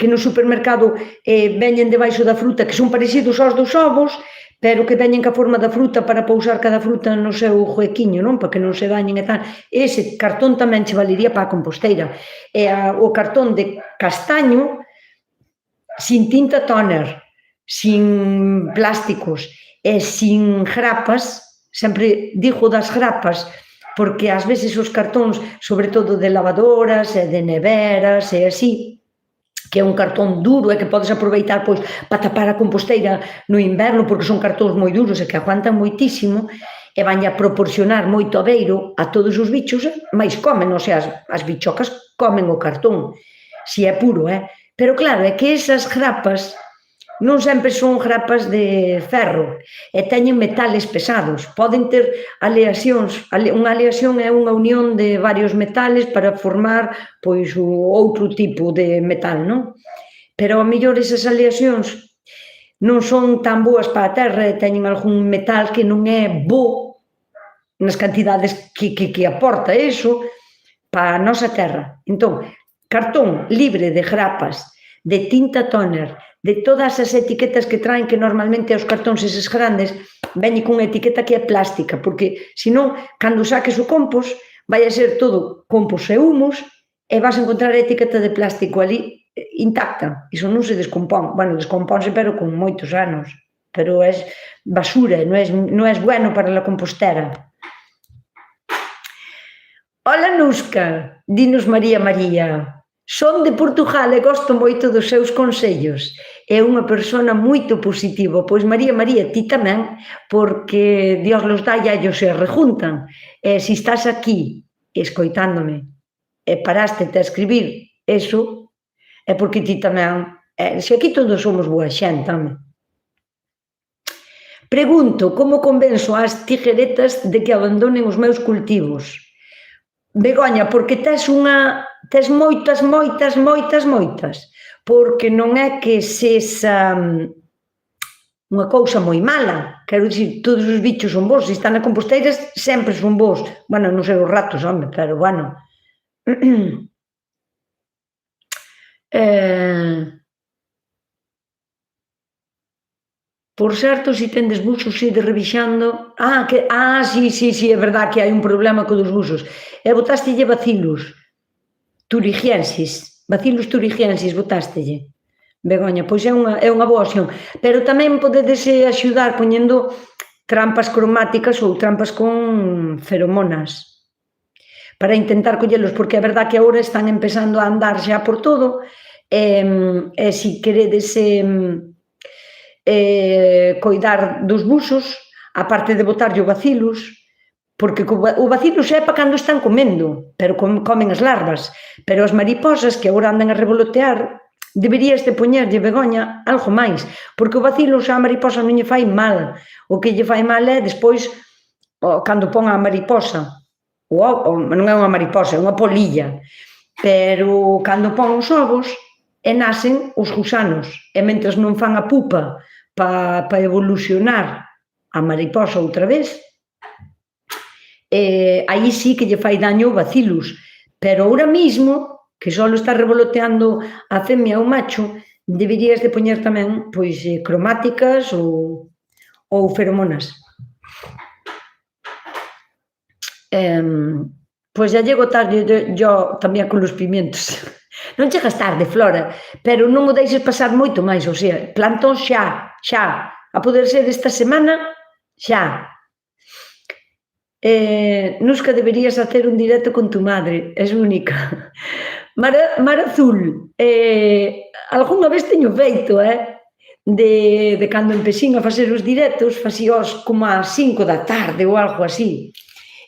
no supermercado veñen debaixo da fruta, que son parecidos aos dos ovos, pero que veñen ca forma da fruta para pousar cada fruta no seu juequiño, non? Para que non se dañen e tal. Ese cartón tamén che valería para a composteira. E o cartón de castaño, sin tinta toner, sin plásticos e sin grapas. Sempre digo das grapas, porque ás veces os cartóns, sobre todo de lavadoras e de neveras e así, que é un cartón duro e que podes aproveitar pois para tapar a composteira no inverno, porque son cartóns moi duros e que aguantan moitísimo, e vanlle a proporcionar moito abeiro a todos os bichos, máis comen, o sea, as bichocas comen o cartón, si é puro, pero claro, é que esas grapas non sempre son grapas de ferro e teñen metales pesados, poden ter aleacións, unha aleación é unha unión de varios metales para formar pois outro tipo de metal, non? Pero ao mellor esas aleacións non son tan boas para a terra e teñen algún metal que non é bo nas cantidades que aporta iso para a nosa terra. Entón, cartón libre de grapas, de tinta toner, de todas as etiquetas que traen, que normalmente os cartóns eses grandes veñen cunha etiqueta que é plástica, porque senón, cando saques o compost, vai a ser todo compost e humus e vas a encontrar a etiqueta de plástico ali intacta. Iso non se descompón. Bueno, descompónse, pero con moitos anos. Pero é basura, non é bueno para a compostera. Ola, Nusca, dinos María. Son de Portugal e gosto moito dos seus consellos. é unha persona moito positiva. Pois María, ti tamén, porque Dios los dá e ellos se rejuntan. E se estás aquí escoitándome e paraste a escribir eso, é porque ti tamén, se aquí todos somos boa xente, home. Pregunto, como convenzo ás tigueretas de que abandonen os meus cultivos? Begoña, porque tes moitas, porque non é que sexa unha cousa moi mala, quero dicir, todos os bichos son bons, se están na composteira sempre son bons, bueno, non sei os ratos, home, pero bueno. Por certo, se tendes buxos, ide revisando. Sí, é verdad que hai un problema co dos buxos. E botástelle bacilos turigiensis, botástelle. Begoña, pois é unha boa opción. Pero tamén podedes axudar poñendo trampas cromáticas ou trampas con feromonas para intentar collelos, porque é verdad que agora están empezando a andar xa por todo, e se queredes coidar dos buxos, aparte de botarlle o bacilos, porque o bacilos é para cando están comendo, pero comen as larvas, pero as mariposas que agora andan a revolotear, deberías de poñerlle, Begoña, algo máis, porque o bacilos á mariposa non lle fai mal, o que lle fai mal é despois, cando pon a mariposa, non é unha mariposa, é unha polilla, pero cando pon os ovos, e nacen os gusanos, e mentres non fan a pupa para evolucionar a mariposa outra vez, aí sí que lle fai daño o bacillus, pero ahora mismo, que só está revoloteando a femia ou macho, deberías de poñer tamén pois cromáticas ou feromonas. Pois ya llego tarde yo tamén con los pimientos. Non chegas tarde, Flora, pero non o deixes pasar moito máis, o sea, plantón xa, a poder ser esta semana, xa. Nusca, deberías hacer un directo con tu madre, es única. Mar Azul, algunha vez teño feito, de cando empecín a facer os directos, facíos como ás 5 da tarde ou algo así.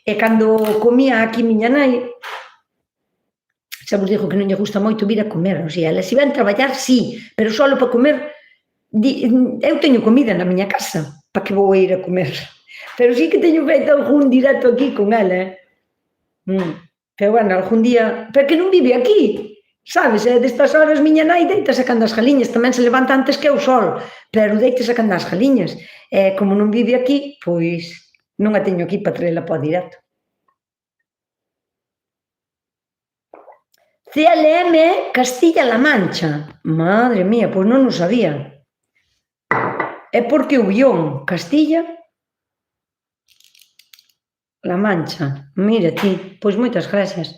E cando comía aquí miña nai, xa vos digo que non lle gusta moito vir a comer, o sea, ela se ven traballar, sí, pero só para comer, eu teño comida na miña casa, para que vou ir a comer, pero sí que teño feito algún directo aquí con ela, pero bueno, algún día, pero que non vive aquí, sabes, destas horas miña nai deita sacando as galiñas, tamén se levanta antes que o sol, pero deita sacando as galiñas, e como non vive aquí, pois non a teño aquí para traela para o directo. CLM Castilla-La Mancha. Madre mía, pois non o sabía. É porque o guión Castilla-La Mancha. Mira ti, pois moitas gracias.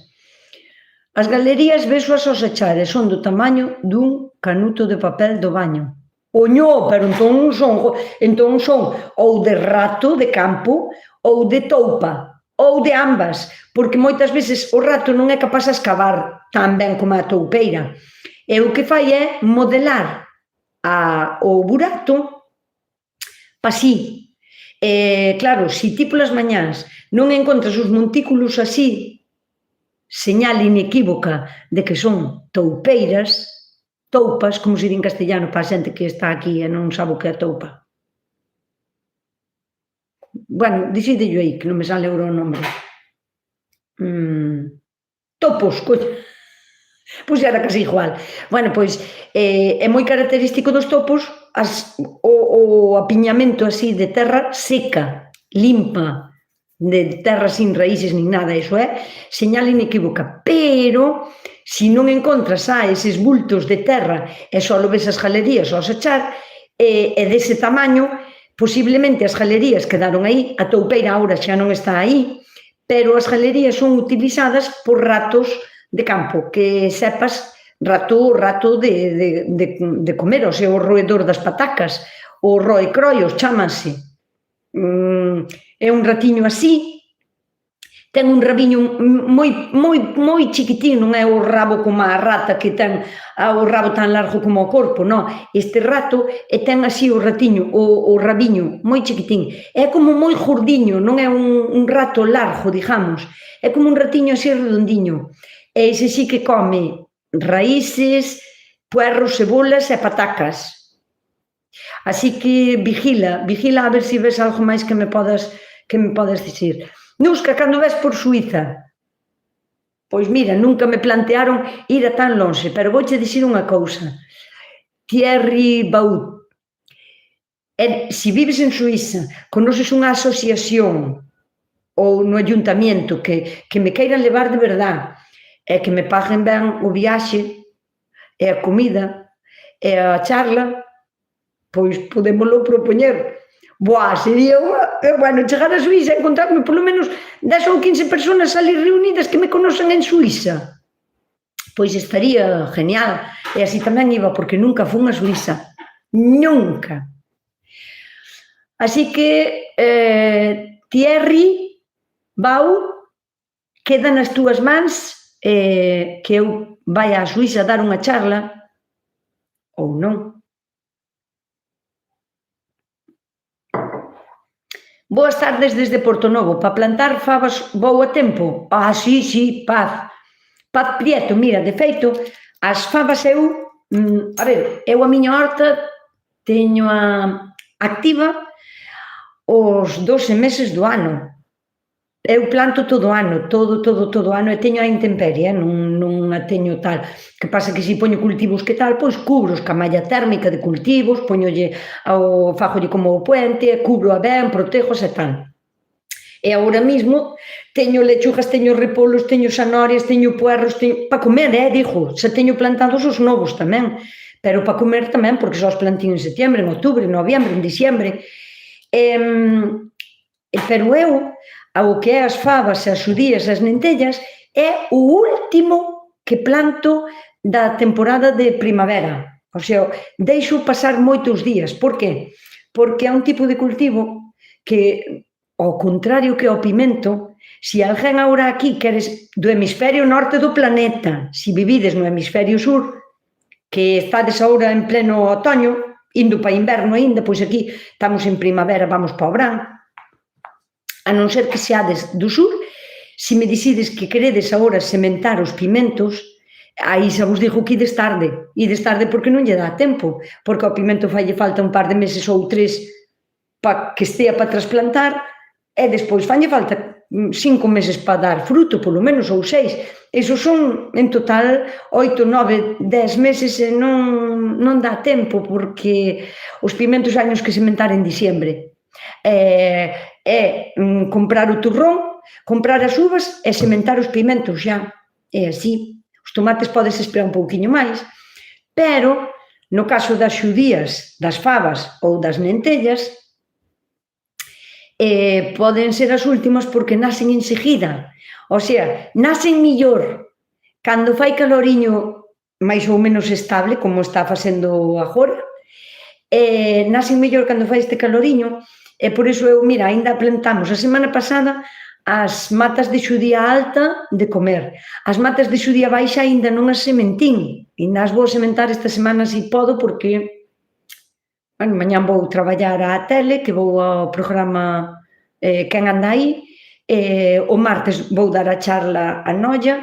As galerías vexoas aos achares son do tamaño dun canuto de papel do baño. Oño, pero entón son ou de rato de campo ou de toupa, ou de ambas, porque moitas veces o rato non é capaz de escavar tan ben como a toupeira. E o que fai é modelar o burato pa si. Claro, se ti polas mañás non encontras os montículos así, señal inequívoca de que son toupeiras, toupas, como se di en castellano para a xente que está aquí e non sabe o que é toupa. Bueno, dixídello aí, que non me sale agora o nombre. Topos, coño. Pois era casi igual. Bueno, pois é moi característico dos topos o apiñamento así de terra seca, limpa, de terra sin raíces nin nada, iso é señal inequívoca. Pero, se non encontras eses bultos de terra e só ves as galerías aos achar, e dese tamaño, posiblemente as galerías quedaron aí, a toupeira agora xa non está aí, pero as galerías son utilizadas por ratos de campo, que sepas, rato de comer, o sea, o roedor das patacas, o roecroios, chámanse. É un ratiño así, ten un rabiño moi chiquitín, non é o rabo como a rata que ten o rabo tan largo como o corpo, non. Este rato ten así o rabiño moi chiquitín. É como moi gordiño, non é un rato largo, digamos. É como un ratiño así redondiño. E ese sí que come raíces, puerros, cebolas e patacas. Así que vigila a ver se ves algo máis que me podas dicir. Nusca, cando ves por Suíza? Pois mira, nunca me plantearon ir a tan lonxe, pero vouche dicir unha cousa. Thierry Baut, se vives en Suíza, conoces unha asociación ou no ayuntamiento que me queiran levar de verdad e que me paguen ben o viaxe e a comida e a charla, pois podémoslo propoñer. Boa, sería bueno, chegar a Suíza e encontrarme polo menos 10 ou 15 persoas ali reunidas que me conocen en Suíza. Pois estaría genial. E así tamén iba, porque nunca fun a Suíza. Nunca. Así que, Thierry Bau, queda nas túas mans que eu vai a Suíza a dar unha charla, ou non. Boas tardes desde Portonovo. Para plantar fabas vou a tempo? Sí, Paz. Paz Prieto, mira, de feito, as fabas eu a miña horta teño activa os 12 meses do ano. Eu planto todo o ano, todo o ano, e teño a intemperie, non a teño tal. Que pasa que se poño cultivos que tal, pois cubros ca malla térmica de cultivos, fagolle como o puente, cubro a ben, protejos e tal. E agora mesmo teño lechugas, teño repolos, teño zanorias, teño puerros, para comer, digo, xa teño plantados os novos tamén, pero para comer tamén, porque só os plantín en setembro, en outubro, en noviembre, en diciembre. Pero eu, ao que é as fabas, as xudías, as lentellas, é o último que planto da temporada de primavera. O sea, deixo pasar moitos días. Por qué? Porque é un tipo de cultivo que, ao contrario que o pimento, se alguén agora aquí queres do hemisferio norte do planeta, se vivides no hemisferio sur, que estades agora en pleno otoño, indo para inverno aínda, pois aquí estamos en primavera, vamos para o verán, a non ser que seades do sur, se me dicides que queredes agora sementar os pimentos, aí xa vos digo que ides tarde porque non lle dá tempo, porque ao pimento falle falta un par de meses ou 3 para que estea para trasplantar, e despois falle falta 5 meses para dar fruto, polo menos, ou 6. Esos son, en total, 8, 9, 10 meses e non dá tempo, porque os pimentos hai uns que sementar en diciembre. Comprar o turrón, comprar as uvas e sementar os pimentos xa. É así. Os tomates podes esperar un pouquiño máis, pero no caso das xudías, das fabas ou das lentellas, poden ser as últimas porque nacen enseguida. O sea, nacen millor cando fai caloriño máis ou menos estable, como está facendo agora, nacen mellor cando fai este caloriño. E por iso mira, ainda plantamos a semana pasada as matas de xudía alta de comer. As matas de xudía baixa ainda non as sementín, ainda as vou sementar esta semana se podo, porque mañán vou traballar á tele, que vou ao programa Quen anda aí, o martes vou dar a charla a Noia,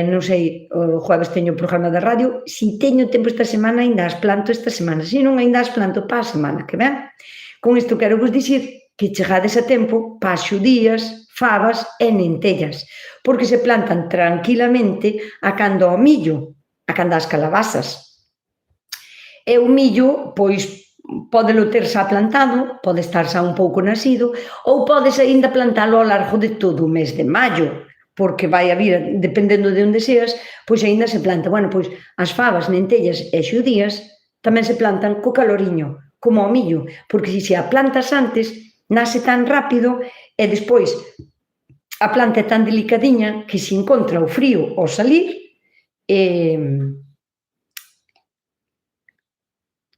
non sei, o jueves teño o programa de radio, se teño tempo esta semana ainda as planto esta semana, se non ainda as planto para a semana que ven. Con isto quero vos dicir que chegades a tempo para as xudías, fabas e lentellas, porque se plantan tranquilamente a cando ao millo, a cando as calabazas. E o millo, pois, pódelo ter xa plantado, pode estar xa un pouco nasido, ou podes aínda plantalo ao largo de todo o mes de maio, porque vai a vir, dependendo de onde seas, pois aínda se planta. Bueno, pois as fabas, lentellas e xudías tamén se plantan co caloriño, como o millo, porque se a plantas antes, nace tan rápido e despois a planta é tan delicadiña que se encontra o frío ao salir,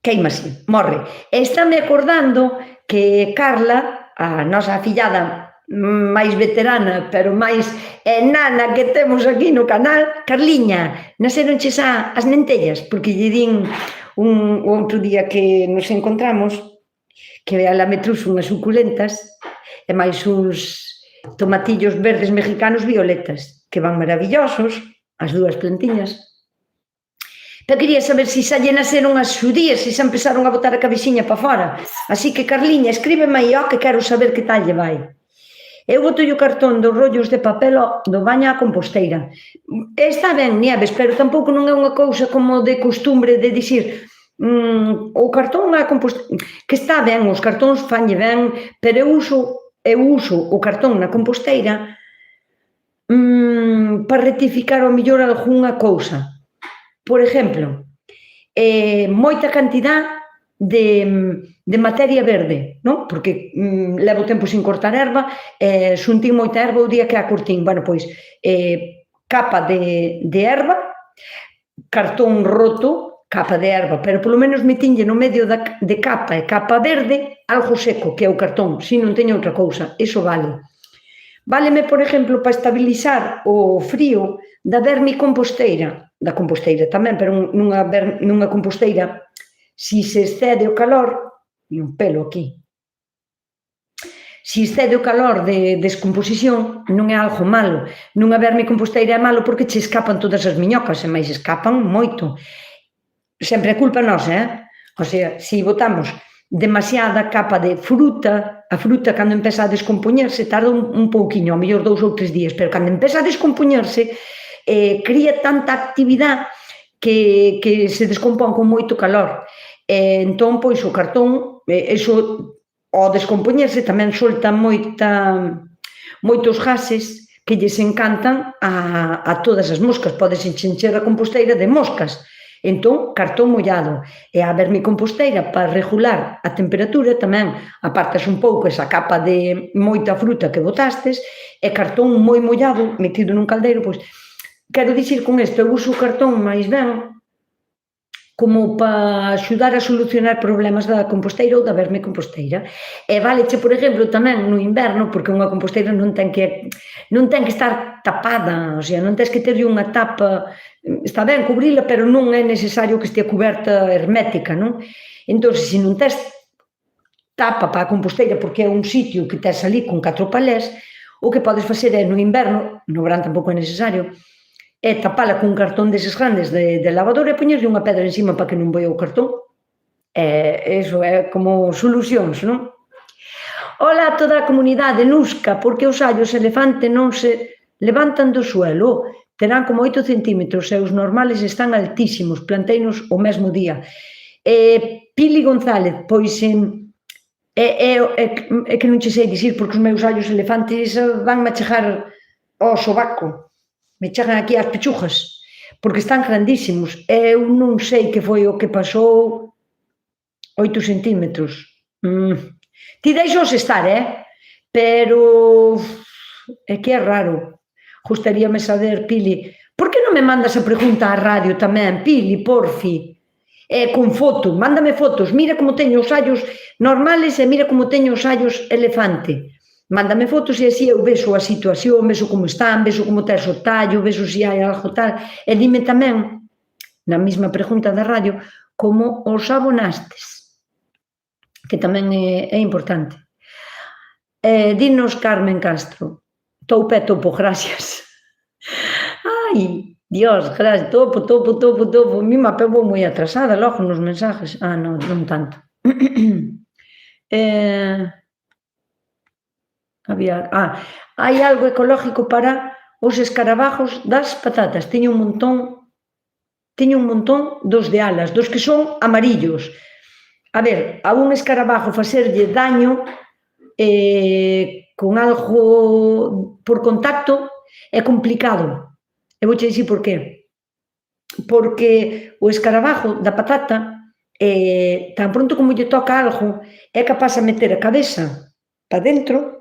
queimase, morre. E estáme acordando que Carla, a nosa afillada máis veterana, pero máis nana que temos aquí no canal, Carliña, naceronches as nentellas, porque lle din o outro día que nos encontramos, que ela me trouxe unhas suculentas e máis uns tomatillos verdes mexicanos violetas, que van maravillosos, as dúas plantiñas. Pero quería saber se xa lle naceron as xudías, se xa empezaron a botar a cabexiña para fora. Así que, Carliña, escríbeme aí, que quero saber que tal lle vai. Eu boto o cartón dos rollos de papel do baño á composteira. Está ben, Nieves, pero tampouco non é unha cousa como de costumbre de dicir o cartón á composteira, que está ben, os cartóns fanlle ben, pero eu uso o cartón na composteira para rectificar ao mellor algunha cousa. Por exemplo, moita cantidad de materia verde, non? Porque levo tempo sin cortar erva, xuntín moita erva o día que a cortín. Bueno, pois, capa de erva, cartón roto, capa de erva, pero polo menos metinlle no medio de capa e capa verde algo seco, que é o cartón, se non teño outra cousa, iso vale. Váleme, por exemplo, para estabilizar o frío da vermicomposteira, da composteira tamén, pero nunha composteira, si se excede o calor, e un pelo aquí, si excede o calor de descomposición, non é algo malo. Nunha vermicomposteira é malo porque che escapan todas as miñocas, e máis escapan moito. Sempre é culpa nosa, O sea, se botamos demasiada capa de fruta, a fruta cando empeza a descompoñerse tarda un pouquiño, ao mellor 2 ou 3 días, pero cando empeza a descompoñerse cría tanta actividade que se descompón con moito calor. Entón, pois, o cartón, eso, ao descompoñerse, tamén solta moitos gases que lles encantan a todas as moscas. Podes encher a composteira de moscas. Entón, cartón mollado. E a vermicomposteira, para regular a temperatura, tamén apartas un pouco esa capa de moita fruta que botastes, e cartón moi mollado, metido nun caldeiro, pois, quero dicir con isto, eu uso o cartón máis ben como para axudar a solucionar problemas da composteira ou da vermicomposteira. E váleche, por exemplo, tamén no inverno, porque unha composteira non ten que estar tapada, o sea, non tens que terlle unha tapa, está ben cubrila, pero non é necesario que estea coberta hermética, non? Entón, se non tes tapa para a composteira, porque é un sitio que tes ali con 4 palés, o que podes facer é no inverno, no verán tampouco é necesario, é tapala cun cartón deses grandes de lavadora e poñerlle unha pedra encima para que non voe o cartón. Eso é como solucións, non? Ola a toda a comunidade Nusca, porque os allos elefante non se levantan do suelo, terán como 8 centímetros e os normales están altísimos, planteinos o mesmo día. Pili González, pois é que non che sei dicir, porque os meus allos elefantes vanme a chegar ao sobaco, me chegan aquí ás pechugas, porque están grandísimos. Eu non sei que foi o que pasou 8 centímetros. Ti deixos estar, pero é que é raro. Gustaríame saber, Pili, por que non me mandas a pregunta á radio tamén, Pili, porfi? Con foto, mándame fotos, mira como teño os allos normales e mira como teño os allos elefante. Mándame fotos e así eu vexo a situación, vexo como están, vexo como tes o tallo, vexo se hai algo tal, e dime tamén, na mesma pregunta da radio, como os abonastes, que tamén é importante. Dinos, Carmen Castro, toupe, gracias. Ai, Dios, gracias, topo. Mi mapa vou moi atrasada logo nos mensajes. Non tanto. Hai algo ecológico para os escarabajos das patatas. Teño un montón dos de alas, dos que son amarillos. A ver, a un escarabajo facerlle daño con algo por contacto é complicado. E vouche dicir por qué. Porque o escarabajo da patata, tan pronto como lle toca algo, é capaz de meter a cabeza para dentro,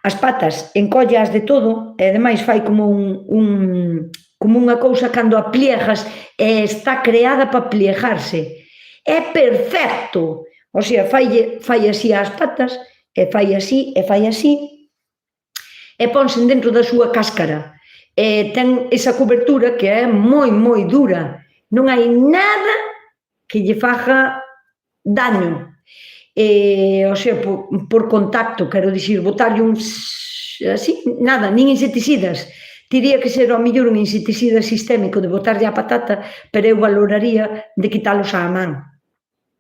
as patas encollas de todo, e ademais fai como unha cousa cando a pliegas e está creada para pliegarse. É perfecto! O sea, fai así as patas, e fai así, e ponsen dentro da súa cáscara. Ten esa cobertura que é moi, moi dura. Non hai nada que lle faga daño. O sea, por contacto, quero dicir, botarlle así, nada, nin insecticidas. Tería que ser ao mellor un insecticida sistémico de botarlle a patata, pero eu valoraría de quitalos á man.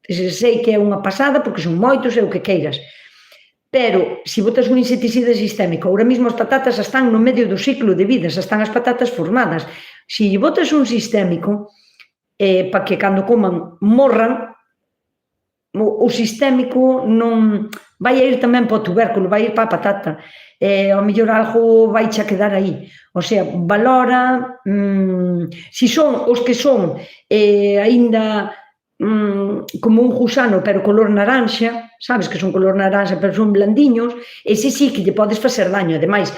Sei que é unha pasada, porque son moitos e o que queiras. Pero, se botas un insecticida sistémico, ahora mesmo as patatas están no medio do ciclo de vida, xa están as patatas formadas. Se lle botas un sistémico, para que cando coman morran, o sistémico non vai a ir tamén para o tubérculo, vai ir para a patata. Ao mellor algo vai xa quedar aí. O sea, valora, se son os que son aínda como un gusano, pero color naranxa, sabes que son color naranxa, pero son blandiños, ese sí que lle podes facer daño. Ademais,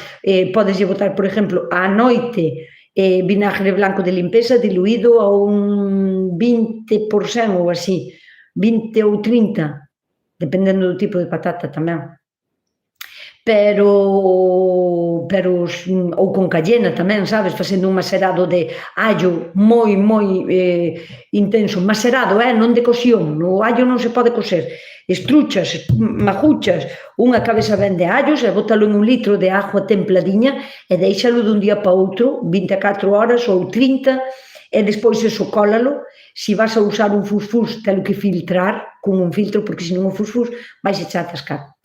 podes lle botar, por exemplo, á noite vinagre blanco de limpeza diluído a un 20% ou así, 20 ou 30, dependendo do tipo de patata tamén. Pero ou con cayena tamén, sabes, facendo un macerado de allo moi, moi intenso, macerado, non de cocción, o allo non se pode cocer, estruchas, majuchas, unha cabeza ben de allos e bótalo en un litro de agua templadiña e deixalo dun día para outro, 24 horas ou 30, e despois eso cólalo. Se vas a usar un fusfús, telo que filtrar con un filtro, porque senón o fusfús vais echar a tascar.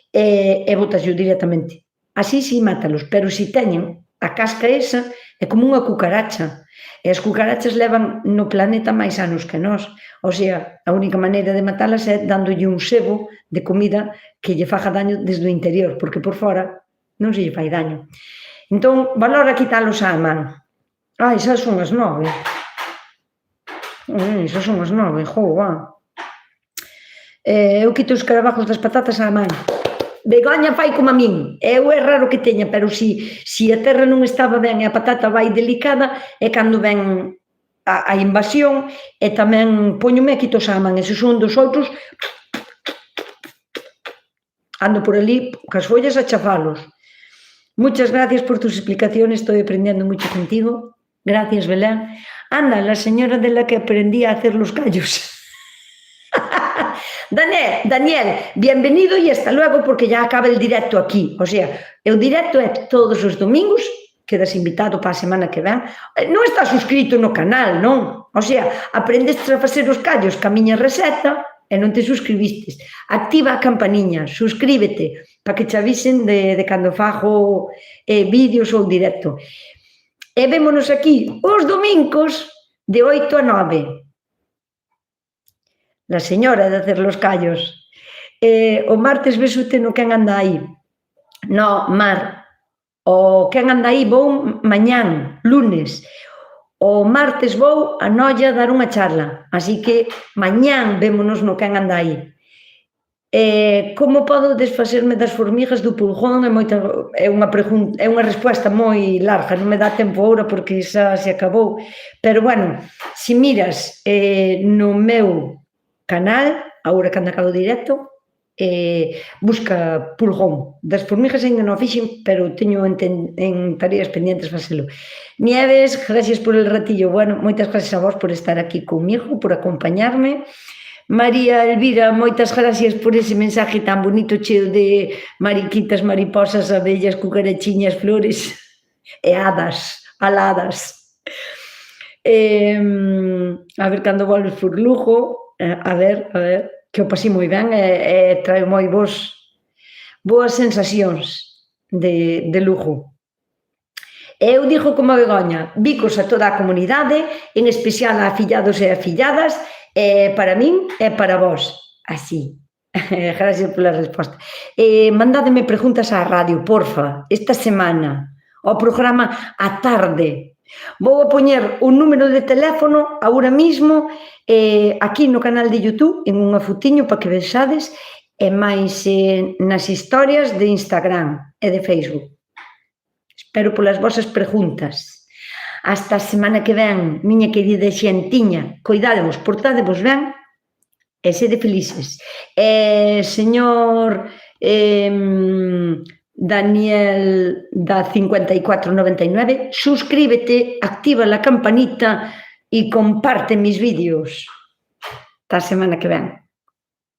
E botaslo directamente. Así sí, mátalos, pero se teñen a casca esa, é como unha cucaracha. E as cucarachas levan no planeta máis anos que nós. O sea, a única maneira de matalas é dándolle un sebo de comida que lle faga daño desde o interior, porque por fora non se lle fai daño. Entón, valora quitalos á man. Xa son as 9. Xa son as 9, eu quito os carabajos das patatas á man. Begoña fai como a min, eu é raro que teña, pero se a terra non estaba ben e a patata vai delicada, é cando ven a invasión, e tamén poñome e quito xa a man, e se son dos outros, ando por ali, cas follas a chafalos. Muchas gracias por tus explicaciones, estoy aprendiendo mucho contigo. Gracias, Belén. Anda, la señora de la que aprendí a hacer los callos. Daniel, bienvenido y hasta luego, porque ya acaba el directo aquí. O sea, el directo é todos os domingos, quedas invitado para a semana que ven. Non estás suscrito no canal, non? O sea, aprendestes a facer os callos ca miña receta e non te suscribistes. Activa a campaniña, suscríbete, para que te avisen de cando fago vídeos ou directo. E vémonos aquí os domingos de 8 a 9. La señora de hacer los callos. O martes besute no quen anda aí. No, Mar. O quen anda aí vou mañán, lunes. O martes vou a Noia dar unha charla. Así que mañán vémonos no quen anda aí. Como podo desfacerme das formigas do pulgón? É unha resposta moi larga, non me dá tempo agora porque xa se acabou, pero bueno, se miras no meu canal, agora cando acabo o directo, busca pulgón. Das formigas ainda non fixen, pero teño en tareas pendientes facelo. Nieves, gracias por el ratillo. Bueno, moitas gracias a vos por estar aquí comigo, por acompañarme. María Elvira, moitas gracias por ese mensaje tan bonito, cheo de mariquitas, mariposas, abellas, cucarachiñas, flores e hadas, aladas. A ver cando volves por Lugo, a ver, que o pasei moi ben e trae moi boas sensacións de Lugo. Eu digo como a Begoña, bicos a toda a comunidade, en especial a afillados e afilladas, para min e para vos, así. Gracias pola resposta. Mandádeme preguntas á radio, porfa, esta semana, ao programa a tarde. Vou a poñer un número de teléfono agora mismo aquí no canal de YouTube, en unha fotiño para que vexades, e máis nas historias de Instagram e de Facebook. Espero polas vosas preguntas. Hasta a semana que ven, miña querida xentiña, coidadevos, portadevos ben e sede felices. Señor Daniel da 5499, suscríbete, activa la campanita y comparte mis vídeos. Hasta semana que ven.